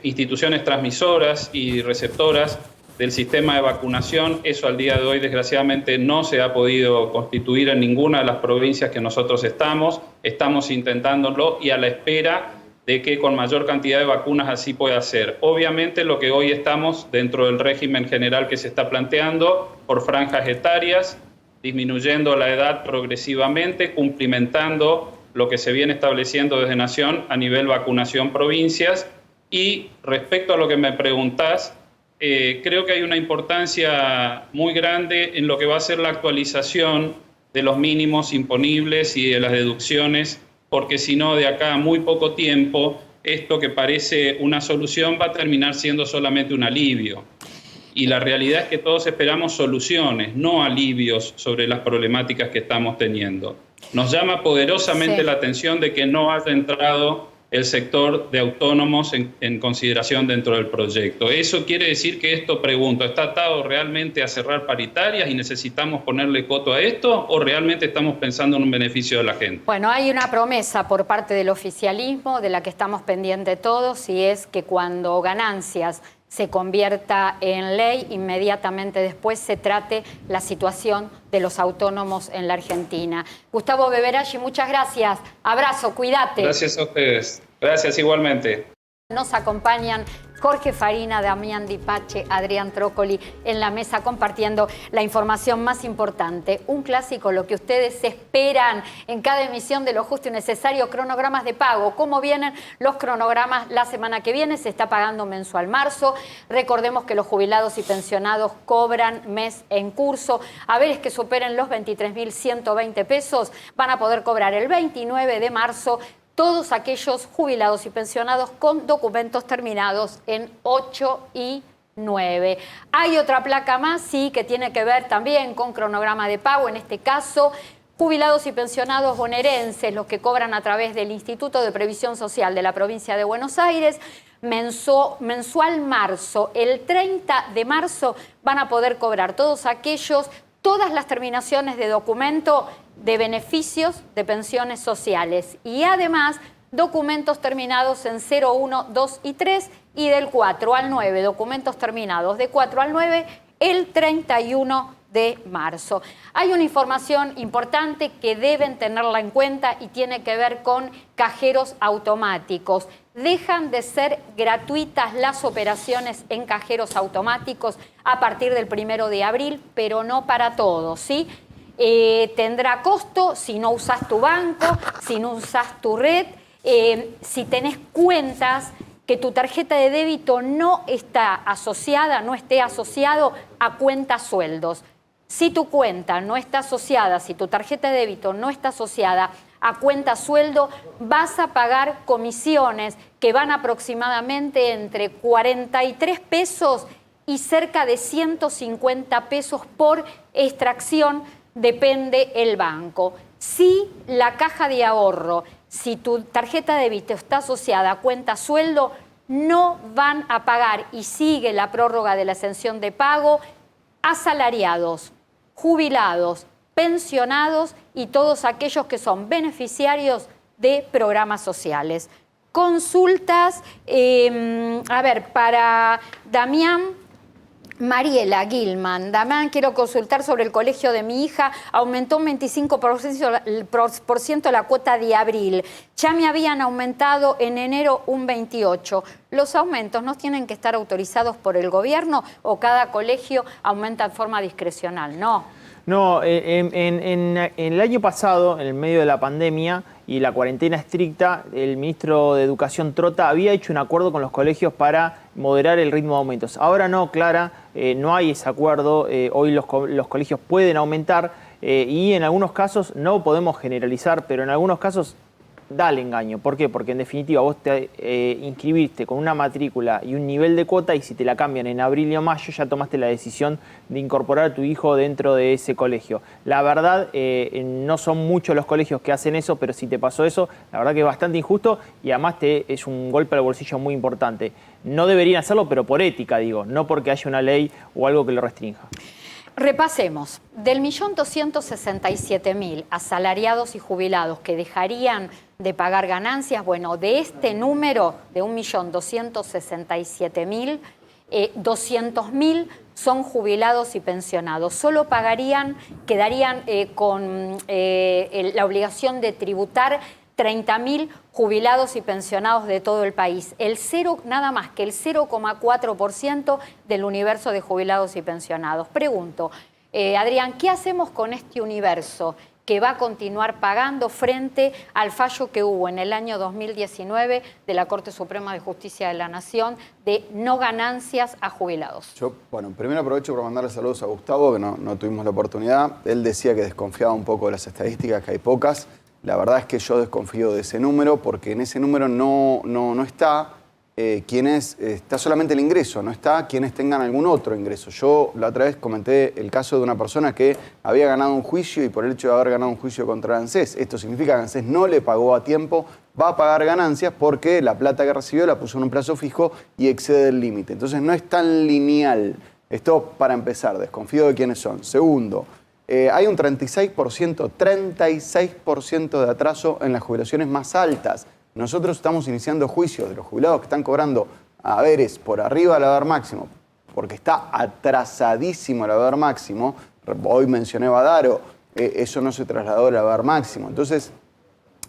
instituciones transmisoras y receptoras del sistema de vacunación. Eso al día de hoy, desgraciadamente, no se ha podido constituir en ninguna de las provincias que nosotros estamos. Estamos intentándolo y a la espera de que con mayor cantidad de vacunas así pueda ser. Obviamente lo que hoy estamos dentro del régimen general que se está planteando por franjas etarias, disminuyendo la edad progresivamente, cumplimentando lo que se viene estableciendo desde Nación a nivel vacunación provincias. Y respecto a lo que me preguntás, creo que hay una importancia muy grande en lo que va a ser la actualización de los mínimos imponibles y de las deducciones, porque si no, de acá a muy poco tiempo, esto que parece una solución va a terminar siendo solamente un alivio. Y la realidad es que todos esperamos soluciones, no alivios sobre las problemáticas que estamos teniendo. Nos llama poderosamente la atención de que no haya entrado el sector de autónomos en consideración dentro del proyecto. Eso quiere decir que esto, pregunto, ¿está atado realmente a cerrar paritarias y necesitamos ponerle coto a esto o realmente estamos pensando en un beneficio de la gente? Bueno, hay una promesa por parte del oficialismo de la que estamos pendientes todos, y es que cuando ganancias se convierta en ley, inmediatamente después se trate la situación de los autónomos en la Argentina. Gustavo Beberaggi, muchas gracias. Abrazo, cuídate. Gracias a ustedes. Gracias igualmente. Nos acompañan Jorge Farina, Damián Dipache, Adrián Trócoli en la mesa compartiendo la información más importante. Un clásico, lo que ustedes esperan en cada emisión de Lo Justo y Necesario, cronogramas de pago. ¿Cómo vienen los cronogramas la semana que viene? Se está pagando mensual marzo. Recordemos que los jubilados y pensionados cobran mes en curso. Haberes que superen los 23.120 pesos van a poder cobrar el 29 de marzo. Todos aquellos jubilados y pensionados con documentos terminados en 8 y 9. Hay otra placa más, sí, que tiene que ver también con cronograma de pago. En este caso, jubilados y pensionados bonaerenses, los que cobran a través del Instituto de Previsión Social de la provincia de Buenos Aires, mensual marzo. El 30 de marzo van a poder cobrar todos aquellos, todas las terminaciones de documento de beneficios de pensiones sociales y además documentos terminados en 0, 1, 2 y 3 y del 4 al 9, documentos terminados de 4 al 9 el 31 de marzo. Hay una información importante que deben tenerla en cuenta y tiene que ver con cajeros automáticos. Dejan de ser gratuitas las operaciones en cajeros automáticos a partir del 1 de abril, pero no para todos, ¿sí? Tendrá costo si no usas tu banco, si no usas tu red, si tenés cuentas que tu tarjeta de débito no está asociada, no esté asociado a cuentas sueldos. Si tu cuenta no está asociada, si tu tarjeta de débito no está asociada a cuenta sueldo, vas a pagar comisiones que van aproximadamente entre 43 pesos y cerca de 150 pesos por extracción, depende el banco. Si la caja de ahorro, si tu tarjeta de débito está asociada a cuenta sueldo, no van a pagar, y sigue la prórroga de la exención de pago, asalariados, jubilados, pensionados y todos aquellos que son beneficiarios de programas sociales. Consultas, para Damián. Mariela Gilman, Damián, quiero consultar sobre el colegio de mi hija. Aumentó un 25% la cuota de abril. Ya me habían aumentado en enero un 28%. ¿Los aumentos no tienen que estar autorizados por el gobierno o cada colegio aumenta en forma discrecional? No, en el año pasado, en el medio de la pandemia y la cuarentena estricta, el ministro de Educación Trota había hecho un acuerdo con los colegios para moderar el ritmo de aumentos. Ahora no, Clara, no hay ese acuerdo. Hoy los colegios pueden aumentar y en algunos casos no podemos generalizar, pero en algunos casos da el engaño. ¿Por qué? Porque en definitiva vos te inscribiste con una matrícula y un nivel de cuota y si te la cambian en abril o mayo ya tomaste la decisión de incorporar a tu hijo dentro de ese colegio. La verdad, no son muchos los colegios que hacen eso, pero si te pasó eso, la verdad que es bastante injusto y además es un golpe al bolsillo muy importante. No deberían hacerlo, pero por ética, digo, no porque haya una ley o algo que lo restrinja. Repasemos. Del 1.267.000 asalariados y jubilados que dejarían de pagar ganancias, bueno, de este número de 1.267.000, 200.000 son jubilados y pensionados. Solo quedarían con la obligación de tributar 30.000 jubilados y pensionados de todo el país. Nada más que el 0,4% del universo de jubilados y pensionados. Pregunto, Adrián, ¿qué hacemos con este universo que va a continuar pagando frente al fallo que hubo en el año 2019 de la Corte Suprema de Justicia de la Nación de no ganancias a jubilados? Yo, primero aprovecho para mandarle saludos a Gustavo, que no tuvimos la oportunidad. Él decía que desconfiaba un poco de las estadísticas, que hay pocas. La verdad es que yo desconfío de ese número porque en ese número no está está solamente el ingreso, no está quienes tengan algún otro ingreso. Yo la otra vez comenté el caso de una persona que había ganado un juicio y por el hecho de haber ganado un juicio contra ANSES, esto significa que ANSES no le pagó a tiempo, va a pagar ganancias porque la plata que recibió la puso en un plazo fijo y excede el límite. Entonces no es tan lineal. Esto para empezar, desconfío de quiénes son. Segundo, hay un 36% de atraso en las jubilaciones más altas. Nosotros estamos iniciando juicios de los jubilados que están cobrando haberes por arriba del haber máximo, porque está atrasadísimo el haber máximo. Hoy mencioné Badaro, eso no se trasladó al haber máximo. Entonces,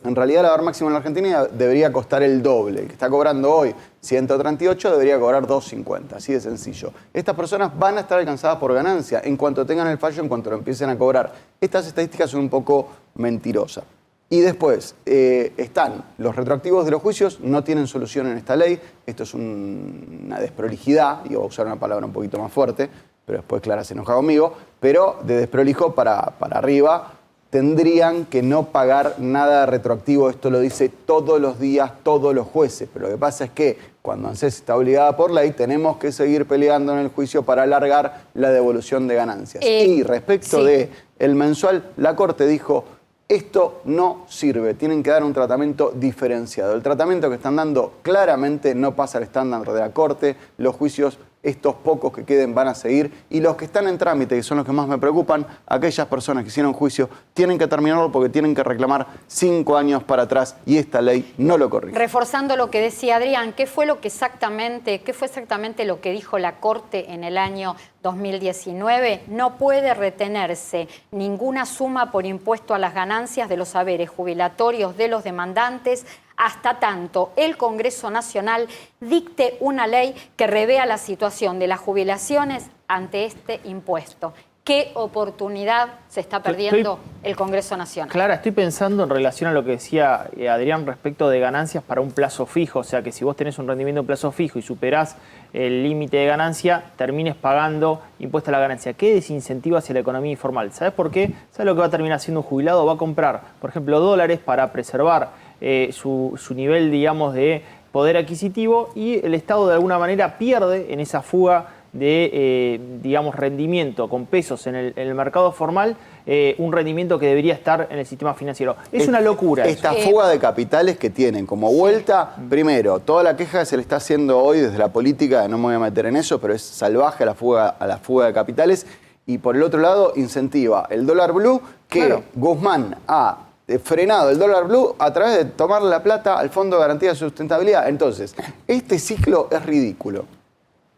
en realidad el haber máximo en la Argentina debería costar el doble. El que está cobrando hoy 138 debería cobrar 250, así de sencillo. Estas personas van a estar alcanzadas por ganancia en cuanto tengan el fallo, en cuanto lo empiecen a cobrar. Estas estadísticas son un poco mentirosas. Y después están los retroactivos de los juicios, no tienen solución en esta ley. Esto es una desprolijidad, y voy a usar una palabra un poquito más fuerte, pero después Clara se enoja conmigo, pero de desprolijo para arriba. Tendrían que no pagar nada retroactivo. Esto lo dice todos los días, todos los jueces. Pero lo que pasa es que cuando ANSES está obligada por ley, tenemos que seguir peleando en el juicio para alargar la devolución de ganancias. Y respecto del mensual, la Corte dijo, esto no sirve, tienen que dar un tratamiento diferenciado. El tratamiento que están dando claramente no pasa al estándar de la Corte. Los juicios estos pocos que queden van a seguir, y los que están en trámite, que son los que más me preocupan, aquellas personas que hicieron juicio, tienen que terminarlo porque tienen que reclamar 5 años para atrás y esta ley no lo corrige. Reforzando lo que decía Adrián, ¿qué fue exactamente lo que dijo la Corte en el año 2019? No puede retenerse ninguna suma por impuesto a las ganancias de los saberes jubilatorios de los demandantes hasta tanto el Congreso Nacional dicte una ley que revea la situación de las jubilaciones ante este impuesto. ¿Qué oportunidad se está perdiendo el Congreso Nacional? Clara, estoy pensando en relación a lo que decía Adrián respecto de ganancias para un plazo fijo. O sea, que si vos tenés un rendimiento en plazo fijo y superás el límite de ganancia, termines pagando impuesto a la ganancia. ¿Qué desincentiva hacia la economía informal? ¿Sabés por qué? ¿Sabés lo que va a terminar haciendo un jubilado? Va a comprar, por ejemplo, dólares para preservar su nivel, digamos, de poder adquisitivo, y el Estado de alguna manera pierde en esa fuga de, digamos, rendimiento con pesos en el mercado formal, un rendimiento que debería estar en el sistema financiero. Es una locura. Esta fuga de capitales que tienen como vuelta, primero, toda la queja que se le está haciendo hoy desde la política, no me voy a meter en eso, pero es salvaje la fuga de capitales, y por el otro lado incentiva el dólar blue, que Guzmán ha frenado el dólar blue a través de tomar la plata al Fondo de Garantía de Sustentabilidad. Entonces, este ciclo es ridículo.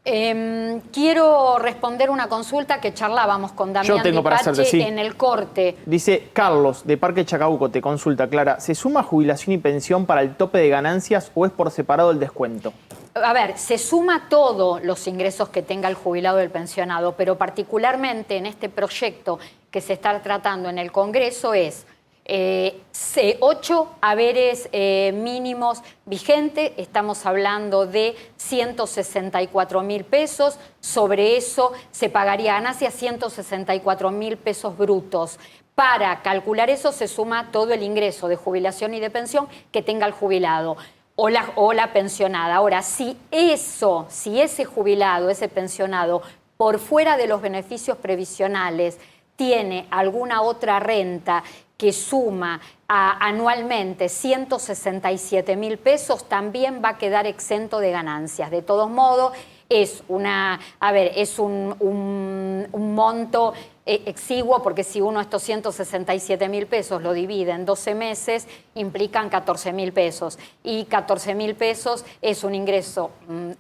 Quiero responder una consulta que charlábamos con Damián Dipache en el corte. Dice Carlos, de Parque Chacabuco, te consulta, Clara, ¿se suma jubilación y pensión para el tope de ganancias o es por separado el descuento? A ver, se suma todos los ingresos que tenga el jubilado o el pensionado, pero particularmente en este proyecto que se está tratando en el Congreso es 8 haberes mínimos vigentes, estamos hablando de 164.000 pesos, sobre eso se pagaría ganancias 164.000 pesos brutos. Para calcular eso se suma todo el ingreso de jubilación y de pensión que tenga el jubilado o la pensionada. Ahora, si ese jubilado, ese pensionado, por fuera de los beneficios previsionales, tiene alguna otra renta que suma anualmente 167.000 pesos, también va a quedar exento de ganancias. De todos modos, es un monto exiguo, porque si uno estos 167.000 pesos lo divide en 12 meses, implican 14.000 pesos. Y 14.000 pesos es un ingreso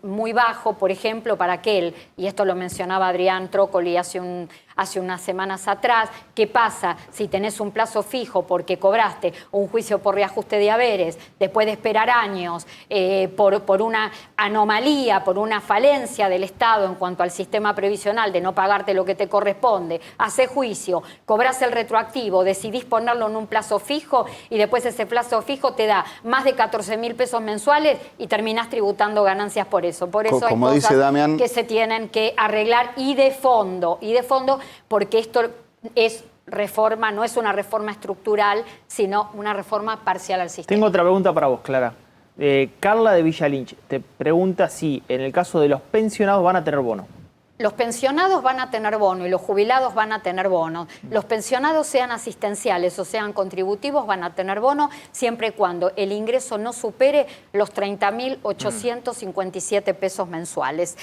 muy bajo, por ejemplo, para aquel, y esto lo mencionaba Adrián Trócoli hace unas semanas atrás, ¿qué pasa si tenés un plazo fijo porque cobraste un juicio por reajuste de haberes, después de esperar años por una anomalía, por una falencia del Estado en cuanto al sistema previsional de no pagarte lo que te corresponde? Hacés juicio, cobrás el retroactivo, decidís ponerlo en un plazo fijo y después ese plazo fijo te da más de 14.000 pesos mensuales y terminás tributando ganancias por eso. Por eso como hay cosas Damián, que se tienen que arreglar y de fondo, porque esto es reforma, no es una reforma estructural, sino una reforma parcial al sistema. Tengo otra pregunta para vos, Clara. Carla de Villa Lynch te pregunta si en el caso de los pensionados van a tener bono. Los pensionados van a tener bono y los jubilados van a tener bono. Los pensionados, sean asistenciales o sean contributivos, van a tener bono siempre y cuando el ingreso no supere los 30.857 pesos mensuales.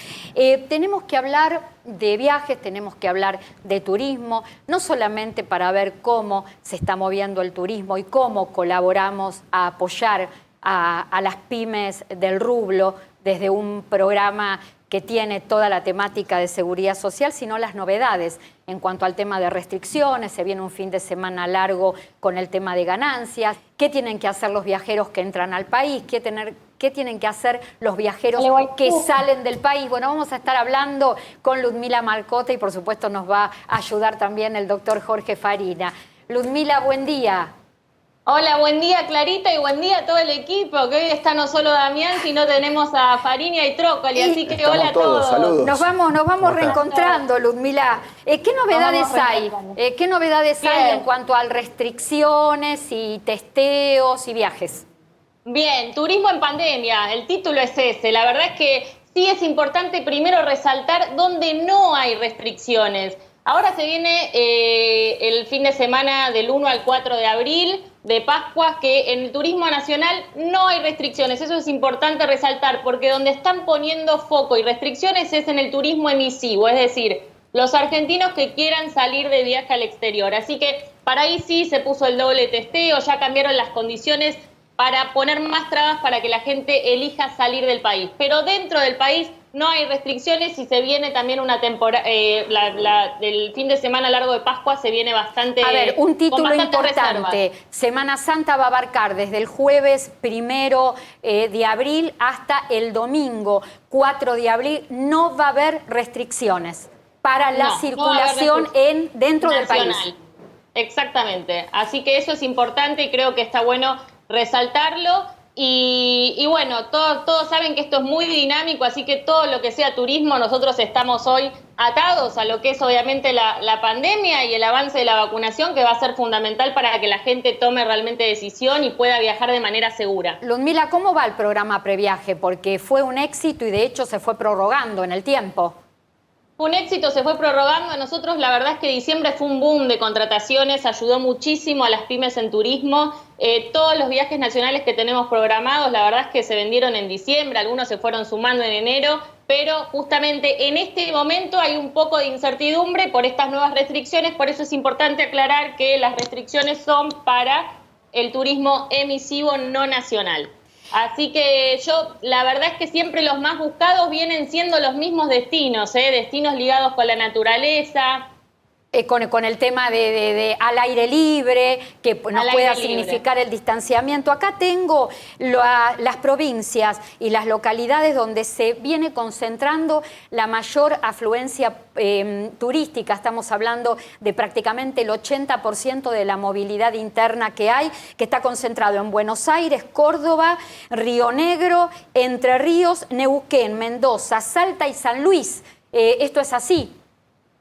Tenemos que hablar de viajes, tenemos que hablar de turismo, no solamente para ver cómo se está moviendo el turismo y cómo colaboramos a apoyar a las pymes del rublo desde un programa que tiene toda la temática de seguridad social, sino las novedades en cuanto al tema de restricciones. Se viene un fin de semana largo con el tema de ganancias. ¿Qué tienen que hacer los viajeros que entran al país? ¿Qué tienen que hacer los viajeros que salen del país? Bueno, vamos a estar hablando con Ludmila Marcota y por supuesto nos va a ayudar también el doctor Jorge Farina. Ludmila, buen día. Hola, buen día Clarita y buen día a todo el equipo, que hoy está no solo Damián, sino tenemos a Fariña y Trócoli, así que hola a todos. Saludos. Nos vamos reencontrando, Ludmila. ¿Qué novedades hay? ¿Qué novedades hay en cuanto a restricciones y testeos y viajes? Bien, turismo en pandemia, el título es ese. La verdad es que sí es importante primero resaltar dónde no hay restricciones. Ahora se viene el fin de semana del 1 al 4 de abril, de Pascua, que en el turismo nacional no hay restricciones. Eso es importante resaltar, porque donde están poniendo foco y restricciones es en el turismo emisivo, es decir, los argentinos que quieran salir de viaje al exterior. Así que para ahí sí se puso el doble testeo, ya cambiaron las condiciones para poner más trabas para que la gente elija salir del país. Pero dentro del país no hay restricciones y se viene también una temporada, del fin de semana largo de Pascua se viene bastante. A ver, un título importante. Reservas. Semana Santa va a abarcar desde el jueves 1 de abril hasta el domingo 4 de abril. No va a haber restricciones para la circulación dentro del país. Exactamente. Así que eso es importante y creo que está bueno resaltarlo. Y bueno, todos saben que esto es muy dinámico, así que todo lo que sea turismo, nosotros estamos hoy atados a lo que es obviamente la pandemia y el avance de la vacunación, que va a ser fundamental para que la gente tome realmente decisión y pueda viajar de manera segura. Ludmila, ¿cómo va el programa Previaje? Porque fue un éxito y de hecho se fue prorrogando en el tiempo. Fue un éxito, se fue prorrogando. Nosotros la verdad es que diciembre fue un boom de contrataciones, ayudó muchísimo a las pymes en turismo. Todos los viajes nacionales que tenemos programados, la verdad es que se vendieron en diciembre, algunos se fueron sumando en enero, pero justamente en este momento hay un poco de incertidumbre por estas nuevas restricciones, por eso es importante aclarar que las restricciones son para el turismo emisivo no nacional. Así que la verdad es que siempre los más buscados vienen siendo los mismos destinos, destinos ligados con la naturaleza. Con el tema de al aire libre, que no pueda significar el distanciamiento. Acá tengo las provincias y las localidades donde se viene concentrando la mayor afluencia turística. Estamos hablando de prácticamente el 80% de la movilidad interna que hay, que está concentrado en Buenos Aires, Córdoba, Río Negro, Entre Ríos, Neuquén, Mendoza, Salta y San Luis. ¿Esto es así?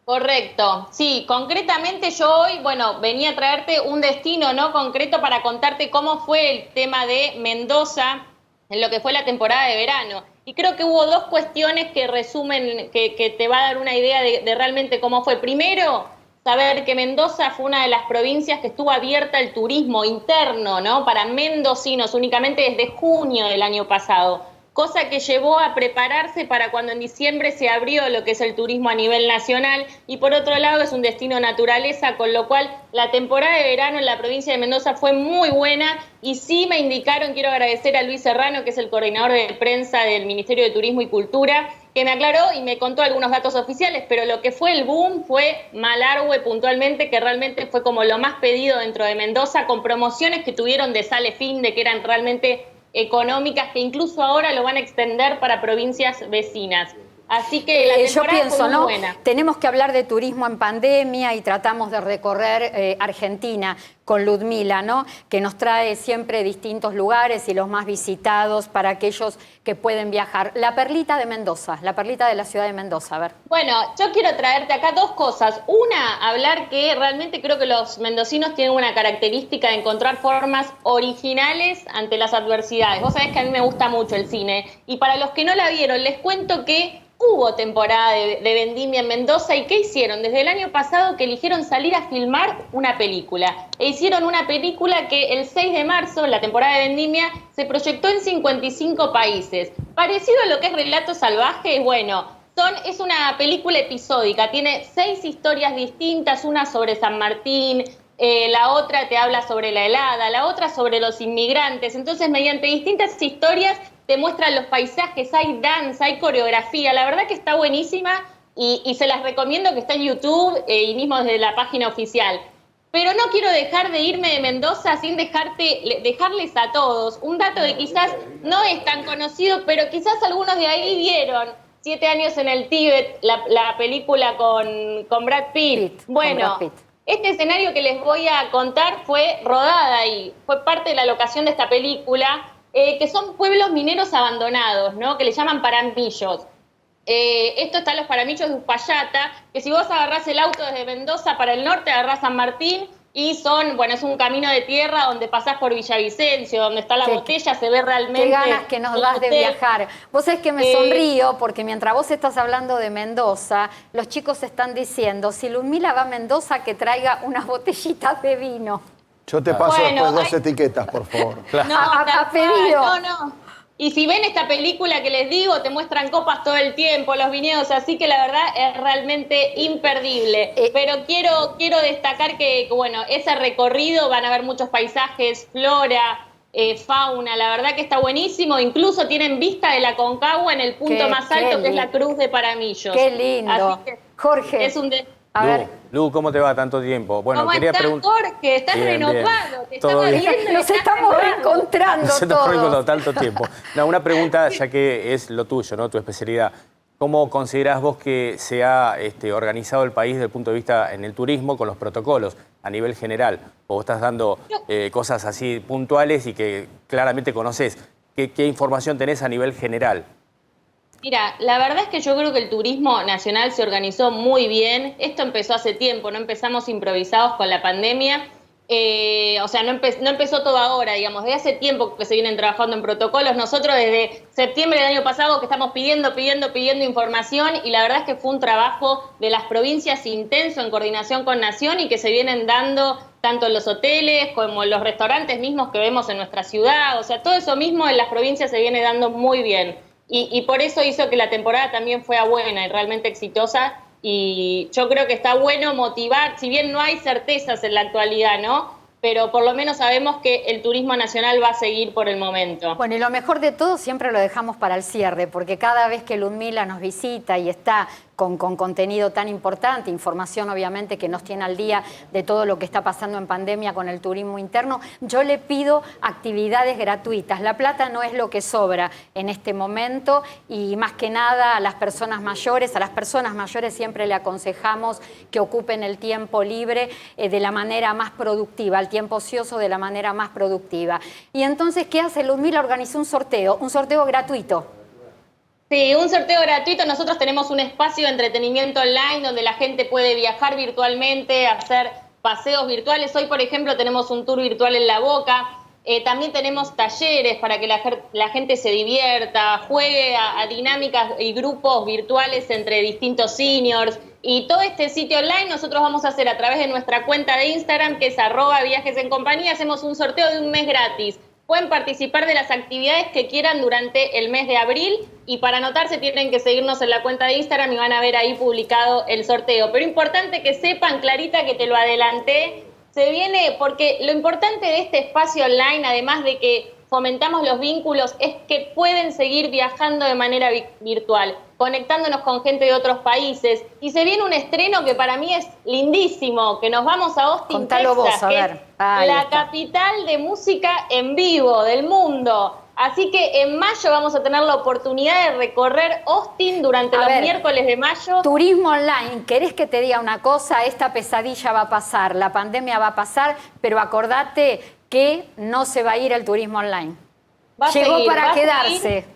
Correcto, sí, concretamente yo hoy, venía a traerte un destino no concreto para contarte cómo fue el tema de Mendoza en lo que fue la temporada de verano. Y creo que hubo dos cuestiones que resumen, que te va a dar una idea de realmente cómo fue. Primero, saber que Mendoza fue una de las provincias que estuvo abierta al turismo interno, ¿no? Para mendocinos únicamente desde junio del año pasado. Cosa que llevó a prepararse para cuando en diciembre se abrió lo que es el turismo a nivel nacional, y por otro lado es un destino naturaleza, con lo cual la temporada de verano en la provincia de Mendoza fue muy buena, y sí me indicaron, quiero agradecer a Luis Serrano, que es el coordinador de prensa del Ministerio de Turismo y Cultura, que me aclaró y me contó algunos datos oficiales, pero lo que fue el boom fue Malargüe puntualmente, que realmente fue como lo más pedido dentro de Mendoza, con promociones que tuvieron de sale fin, de que eran realmente económicas, que incluso ahora lo van a extender para provincias vecinas. Así que la temporada yo pienso, fue muy buena. Tenemos que hablar de turismo en pandemia y tratamos de recorrer Argentina con Ludmila, ¿no? Que nos trae siempre distintos lugares y los más visitados para aquellos que pueden viajar. La perlita de Mendoza, la perlita de la ciudad de Mendoza, a ver. Bueno, yo quiero traerte acá dos cosas. Una, hablar que realmente creo que los mendocinos tienen una característica de encontrar formas originales ante las adversidades. Vos sabés que a mí me gusta mucho el cine, y para los que no la vieron, les cuento que hubo temporada de vendimia en Mendoza. ¿Y qué hicieron? Desde el año pasado que eligieron salir a filmar una película. E hicieron una película que el 6 de marzo, la temporada de vendimia, se proyectó en 55 países. Parecido a lo que es Relatos Salvajes, es una película episódica. Tiene 6 historias distintas, una sobre San Martín, la otra te habla sobre la helada, la otra sobre los inmigrantes. Entonces, mediante distintas historias te muestran los paisajes, hay danza, hay coreografía. La verdad que está buenísima y se las recomiendo, que está en YouTube y mismo desde la página oficial. Pero no quiero dejar de irme de Mendoza sin dejarles a todos un dato de quizás no es tan conocido, pero quizás algunos de ahí vieron 7 años en el Tíbet, la película con Brad Pitt. Brad Pitt. Este escenario que les voy a contar fue rodada ahí, fue parte de la locación de esta película, que son pueblos mineros abandonados, ¿no? Que le llaman paramillos. Esto está en los paramillos de Uspallata, que si vos agarrás el auto desde Mendoza para el norte, agarrás San Martín, y es un camino de tierra donde pasás por Villavicencio, donde está la botella, se ve realmente... Qué ganas que nos das de viajar. Vos sabés que me sonrío porque mientras vos estás hablando de Mendoza, los chicos están diciendo, si Ludmila va a Mendoza, que traiga unas botellitas de vino. Yo te paso después 2 etiquetas, por favor. No, a pedido. No. Y si ven esta película que les digo, te muestran copas todo el tiempo, los viñedos, así que la verdad es realmente imperdible. Pero quiero destacar que, bueno, ese recorrido van a ver muchos paisajes, flora, fauna, la verdad que está buenísimo. Incluso tienen vista de la Concagua en el punto más alto, que es la Cruz de Paramillos. Qué lindo. Así que Jorge. es un A ver. Lu, ¿cómo te va tanto tiempo? Bueno, ¿Cómo estás, Jorge? Estás renovado. Te Todo estaba bien. viendo. Nos estamos reencontrando Se nos fue con todos. tanto tiempo. No, una pregunta, ya que es lo tuyo, ¿no? Tu especialidad. ¿Cómo considerás vos que se ha organizado el país desde el punto de vista en el turismo con los protocolos a nivel general? Vos estás dando cosas así puntuales y que claramente conocés. ¿Qué información tenés a nivel general? Mira, la verdad es que yo creo que el turismo nacional se organizó muy bien. Esto empezó hace tiempo, no empezamos improvisados con la pandemia. O sea, no empezó todo ahora, digamos, desde hace tiempo que se vienen trabajando en protocolos. Nosotros desde septiembre del año pasado que estamos pidiendo información, y la verdad es que fue un trabajo de las provincias intenso en coordinación con Nación y que se vienen dando tanto en los hoteles como en los restaurantes mismos que vemos en nuestra ciudad. O sea, todo eso mismo en las provincias se viene dando muy bien. Y por eso hizo que la temporada también fuera buena y realmente exitosa. Y yo creo que está bueno motivar, si bien no hay certezas en la actualidad, ¿no? Pero por lo menos sabemos que el turismo nacional va a seguir por el momento. Bueno, y lo mejor de todo siempre lo dejamos para el cierre, porque cada vez que Ludmila nos visita y está con contenido tan importante, información obviamente que nos tiene al día de todo lo que está pasando en pandemia con el turismo interno, yo le pido actividades gratuitas. La plata no es lo que sobra en este momento, y más que nada a las personas mayores siempre le aconsejamos que ocupen el tiempo libre de la manera más productiva, el tiempo ocioso de la manera más productiva. Y entonces, ¿qué hace Ludmila? Organizó un sorteo gratuito. Sí, un sorteo gratuito. Nosotros tenemos un espacio de entretenimiento online donde la gente puede viajar virtualmente, hacer paseos virtuales. Hoy, por ejemplo, tenemos un tour virtual en La Boca. También tenemos talleres para que la gente se divierta, juegue a dinámicas y grupos virtuales entre distintos seniors. Y todo este sitio online nosotros vamos a hacer a través de nuestra cuenta de Instagram, que es @viajesencompañía. Hacemos un sorteo de un mes gratis. Pueden participar de las actividades que quieran durante el mes de abril, y para anotarse tienen que seguirnos en la cuenta de Instagram y van a ver ahí publicado el sorteo. Pero importante que sepan, Clarita, que te lo adelanté, se viene, porque lo importante de este espacio online, además de que fomentamos los vínculos, es que pueden seguir viajando de manera virtual, conectándonos con gente de otros países. Y se viene un estreno que para mí es lindísimo, que nos vamos a Austin, Contalo Texas, vos, a que ver. es Ahí la está. capital de música en vivo del mundo. Así que en mayo vamos a tener la oportunidad de recorrer Austin durante los miércoles de mayo. Turismo online, ¿querés que te diga una cosa? Esta pesadilla va a pasar, la pandemia va a pasar, pero acordate que no se va a ir el turismo online. Llegó para quedarse.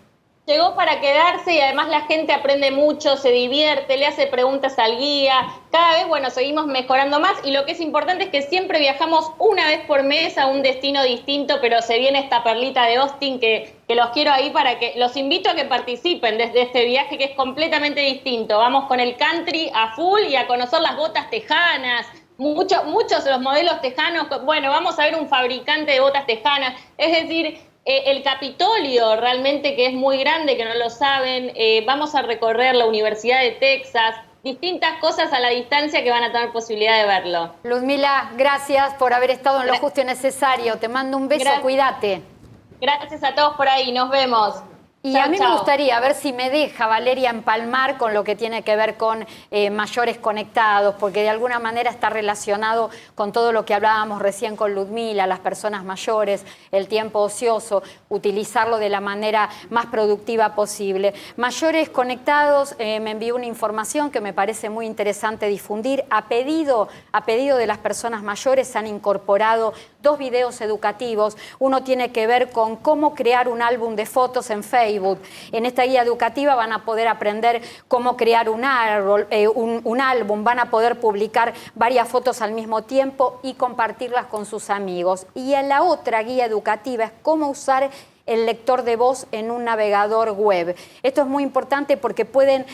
Llegó para quedarse, y además la gente aprende mucho, se divierte, le hace preguntas al guía. Cada vez, bueno, seguimos mejorando más, y lo que es importante es que siempre viajamos una vez por mes a un destino distinto, pero se viene esta perlita de Austin que los quiero ahí para que los invito a que participen desde este viaje que es completamente distinto. Vamos con el country a full y a conocer las botas tejanas. Muchos de los modelos tejanos, bueno, vamos a ver un fabricante de botas tejanas, es decir, el Capitolio realmente, que es muy grande, que no lo saben. Vamos a recorrer la Universidad de Texas, distintas cosas a la distancia que van a tener posibilidad de verlo. Ludmila, gracias por haber estado en lo justo y necesario. Te mando un beso, cuídate. Gracias a todos por ahí, nos vemos. Y Chau, a mí chau. me gustaría ver si me deja Valeria empalmar con lo que tiene que ver con mayores conectados, porque de alguna manera está relacionado con todo lo que hablábamos recién con Ludmila, las personas mayores, el tiempo ocioso, utilizarlo de la manera más productiva posible. Mayores conectados, me envió una información que me parece muy interesante difundir. A pedido de las personas mayores se han incorporado 2 videos educativos. Uno tiene que ver con cómo crear un álbum de fotos en Facebook. En esta guía educativa van a poder aprender cómo crear un álbum, van a poder publicar varias fotos al mismo tiempo y compartirlas con sus amigos. Y en la otra guía educativa es cómo usar el lector de voz en un navegador web. Esto es muy importante porque pueden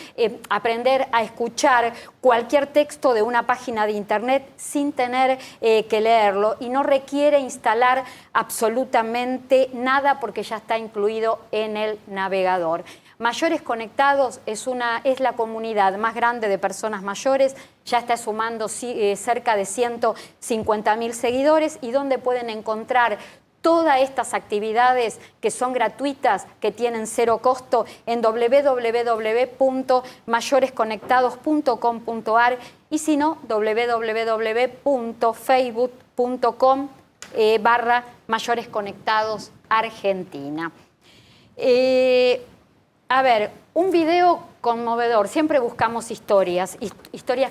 aprender a escuchar cualquier texto de una página de internet sin tener que leerlo, y no requiere instalar absolutamente nada porque ya está incluido en el navegador. Mayores Conectados es la comunidad más grande de personas mayores, ya está sumando cerca de 150.000 seguidores, y donde pueden encontrar todas estas actividades que son gratuitas, que tienen cero costo, en www.mayoresconectados.com.ar, y si no, www.facebook.com/Mayores Conectados Argentina. A ver, un video conmovedor. Siempre buscamos historias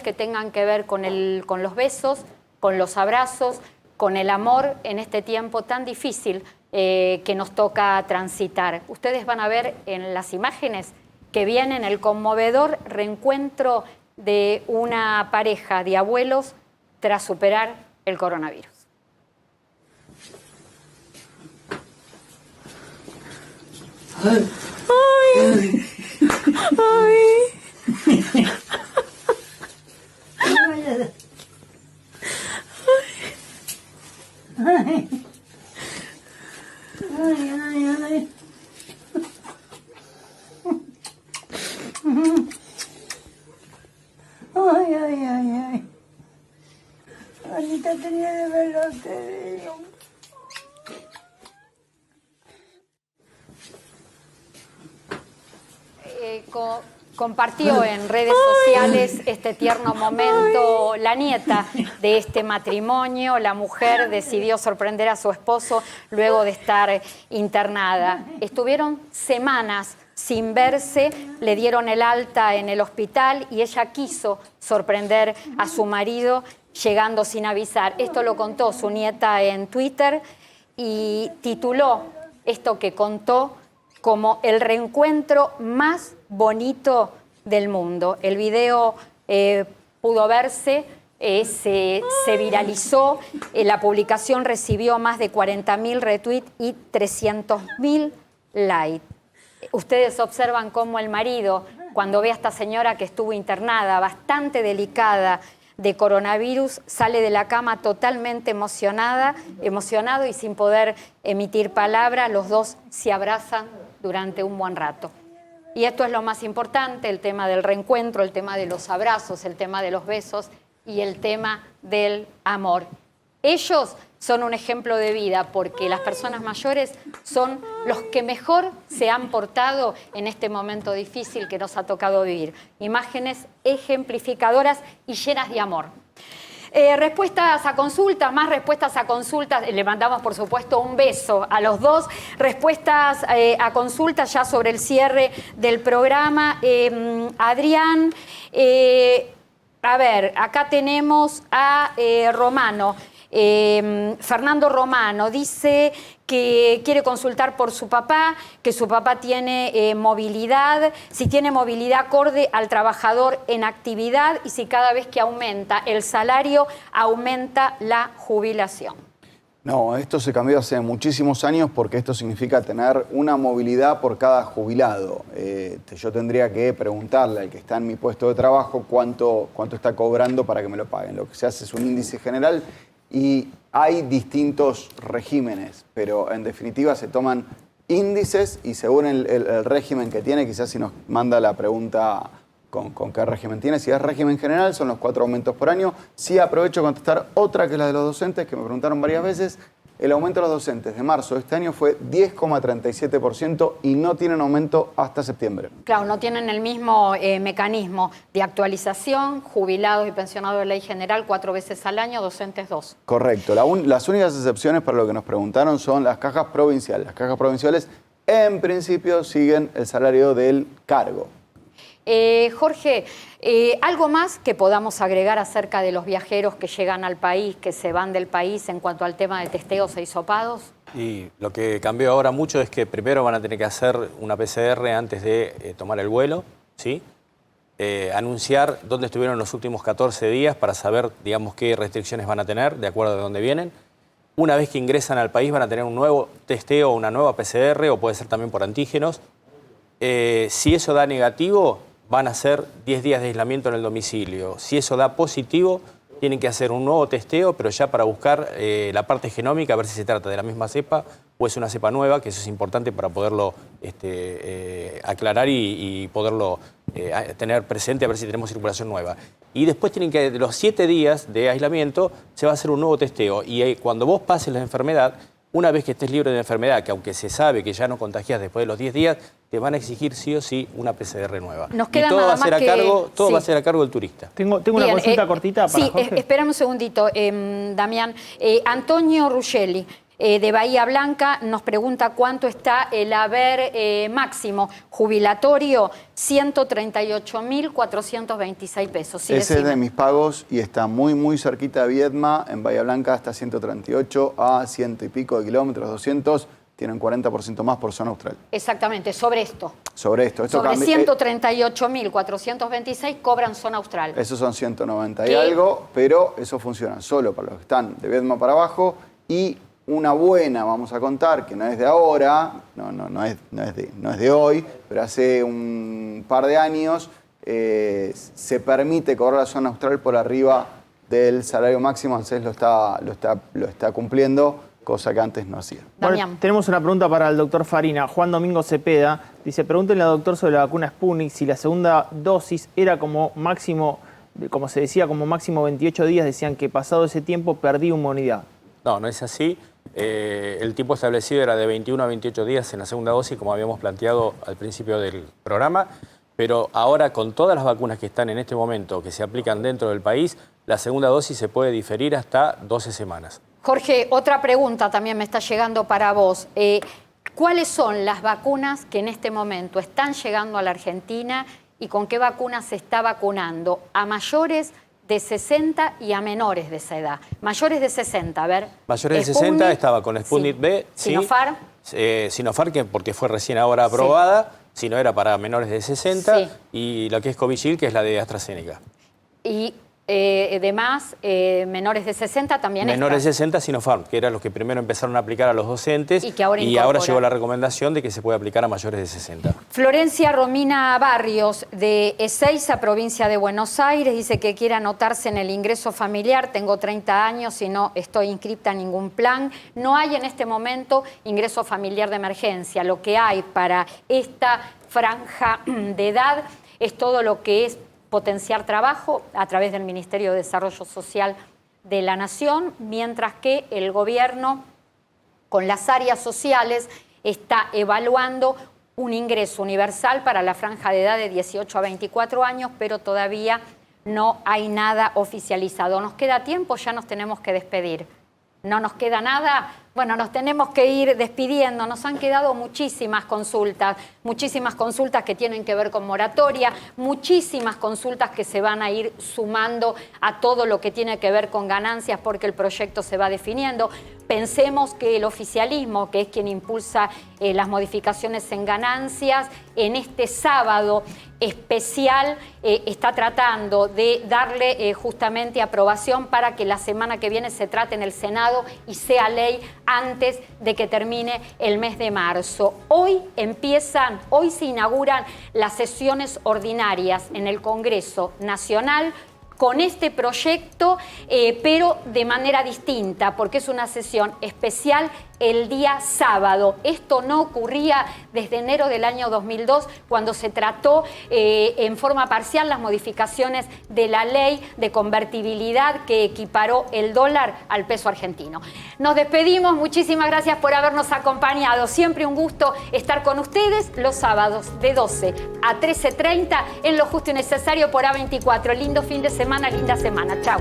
que tengan que ver con los besos, con los abrazos, con el amor en este tiempo tan difícil que nos toca transitar. Ustedes van a ver en las imágenes que vienen el conmovedor reencuentro de una pareja de abuelos tras superar el coronavirus. Ay. Anita tenía de verlo a ustedes. Compartió en redes sociales este tierno momento la nieta de este matrimonio. La mujer decidió sorprender a su esposo luego de estar internada. Estuvieron semanas sin verse, le dieron el alta en el hospital y ella quiso sorprender a su marido llegando sin avisar. Esto lo contó su nieta en Twitter y tituló esto que contó como el reencuentro más bonito del mundo. El video pudo verse, se viralizó, la publicación recibió más de 40.000 retweets y 300.000 likes. Ustedes observan cómo el marido, cuando ve a esta señora que estuvo internada, bastante delicada de coronavirus, sale de la cama totalmente emocionado y sin poder emitir palabra. Los dos se abrazan durante un buen rato. Y esto es lo más importante, el tema del reencuentro, el tema de los abrazos, el tema de los besos y el tema del amor. Ellos son un ejemplo de vida porque las personas mayores son los que mejor se han portado en este momento difícil que nos ha tocado vivir. Imágenes ejemplificadoras y llenas de amor. Respuestas a consultas, más respuestas a consultas. Le mandamos, por supuesto, un beso a los dos. Respuestas a consultas ya sobre el cierre del programa. Adrián, a ver, acá tenemos a Romano. Fernando Romano dice que quiere consultar por su papá, que su papá tiene movilidad, si tiene movilidad acorde al trabajador en actividad y si cada vez que aumenta el salario aumenta la jubilación. No, esto se cambió hace muchísimos años porque esto significa tener una movilidad por cada jubilado. Yo tendría que preguntarle al que está en mi puesto de trabajo cuánto está cobrando para que me lo paguen. Lo que se hace es un índice general y hay distintos regímenes, pero en definitiva se toman índices y según el régimen que tiene, quizás si nos manda la pregunta con qué régimen tiene, si es régimen general son los 4 aumentos por año. Sí, aprovecho a contestar otra que es la de los docentes, que me preguntaron varias veces. El aumento de los docentes de marzo de este año fue 10,37% y no tienen aumento hasta septiembre. Claro, no tienen el mismo mecanismo de actualización, jubilados y pensionados de ley general 4 veces al año, docentes 2. Correcto. Las únicas excepciones para lo que nos preguntaron son las cajas provinciales. Las cajas provinciales en principio siguen el salario del cargo. Jorge, ¿algo más que podamos agregar acerca de los viajeros que llegan al país, que se van del país en cuanto al tema de testeos e hisopados? Y lo que cambió ahora mucho es que primero van a tener que hacer una PCR antes de tomar el vuelo, ¿sí? Anunciar dónde estuvieron los últimos 14 días para saber, digamos, qué restricciones van a tener de acuerdo a dónde vienen. Una vez que ingresan al país van a tener un nuevo testeo, una nueva PCR, o puede ser también por antígenos. Si eso da negativo, van a hacer 10 días de aislamiento en el domicilio. Si eso da positivo, tienen que hacer un nuevo testeo, pero ya para buscar la parte genómica, a ver si se trata de la misma cepa o es una cepa nueva, que eso es importante para poderlo aclarar y poderlo tener presente, a ver si tenemos circulación nueva. Y después tienen que, de los 7 días de aislamiento, se va a hacer un nuevo testeo. Y cuando vos pases la enfermedad, una vez que estés libre de la enfermedad, que aunque se sabe que ya no contagias después de los 10 días, te van a exigir sí o sí una PCR nueva. Nos queda y todo, nada va a ser más a cargo, que... todo sí. va a ser a cargo del turista. Tengo una consulta cortita para Jorge. Sí, espérame un segundito, Damián. Antonio Ruggeli, de Bahía Blanca, nos pregunta cuánto está el haber máximo jubilatorio, 138.426 pesos. Sí, ese es de mis pagos y está muy, muy cerquita de Viedma. En Bahía Blanca está 138 a 100 y pico de kilómetros, 200. Tienen 40% más por zona austral. Exactamente, sobre esto. Sobre esto. Sobre 138.426 cobran zona austral. Esos son 190 y algo, pero eso funciona solo para los que están de Viedma para abajo. Y una buena, vamos a contar, que no es de ahora, no es de hoy, pero hace un par de años se permite cobrar la zona austral por arriba del salario máximo, entonces lo está cumpliendo, cosa que antes no hacía. Bueno, tenemos una pregunta para el doctor Farina. Juan Domingo Cepeda dice, pregúntenle al doctor sobre la vacuna Sputnik si la segunda dosis era como máximo, como se decía, como máximo 28 días, decían que pasado ese tiempo perdí inmunidad. No, no es así. El tiempo establecido era de 21 a 28 días en la segunda dosis, como habíamos planteado al principio del programa, pero ahora con todas las vacunas que están en este momento, que se aplican dentro del país, la segunda dosis se puede diferir hasta 12 semanas. Jorge, otra pregunta también me está llegando para vos. ¿Cuáles son las vacunas que en este momento están llegando a la Argentina y con qué vacunas se está vacunando a mayores de 60 y a menores de esa edad? Mayores de 60, a ver. Mayores de 60 estaba con Sputnik B. Sinopharm. Sinopharm, porque fue recién ahora aprobada, si no era para menores de 60. Sí. Y la que es Covishield, que es la de AstraZeneca. Y demás, menores de 60 también menores de 60, Sinopharm, que eran los que primero empezaron a aplicar a los docentes. Y que ahora llegó la recomendación de que se puede aplicar a mayores de 60. Florencia Romina Barrios, de Ezeiza, provincia de Buenos Aires, dice que quiere anotarse en el ingreso familiar. Tengo 30 años y no estoy inscripta en ningún plan. No hay en este momento ingreso familiar de emergencia. Lo que hay para esta franja de edad es todo lo que es potenciar trabajo a través del Ministerio de Desarrollo Social de la Nación, mientras que el gobierno, con las áreas sociales, está evaluando un ingreso universal para la franja de edad de 18 a 24 años, pero todavía no hay nada oficializado. ¿Nos queda tiempo? Ya nos tenemos que despedir. ¿No nos queda nada? Bueno, nos tenemos que ir despidiendo. Nos han quedado muchísimas consultas que tienen que ver con moratoria, muchísimas consultas que se van a ir sumando a todo lo que tiene que ver con ganancias porque el proyecto se va definiendo. Pensemos que el oficialismo, que es quien impulsa las modificaciones en ganancias, en este sábado especial está tratando de darle justamente aprobación para que la semana que viene se trate en el Senado y sea ley antes de que termine el mes de marzo. Hoy se inauguran las sesiones ordinarias en el Congreso Nacional con este proyecto, pero de manera distinta, porque es una sesión especial el día sábado. Esto no ocurría desde enero del año 2002, cuando se trató en forma parcial las modificaciones de la ley de convertibilidad que equiparó el dólar al peso argentino. Nos despedimos, muchísimas gracias por habernos acompañado. Siempre un gusto estar con ustedes los sábados de 12 a 13:30 en Lo Justo y Necesario por A24. Lindo fin de semana, linda semana. Chau.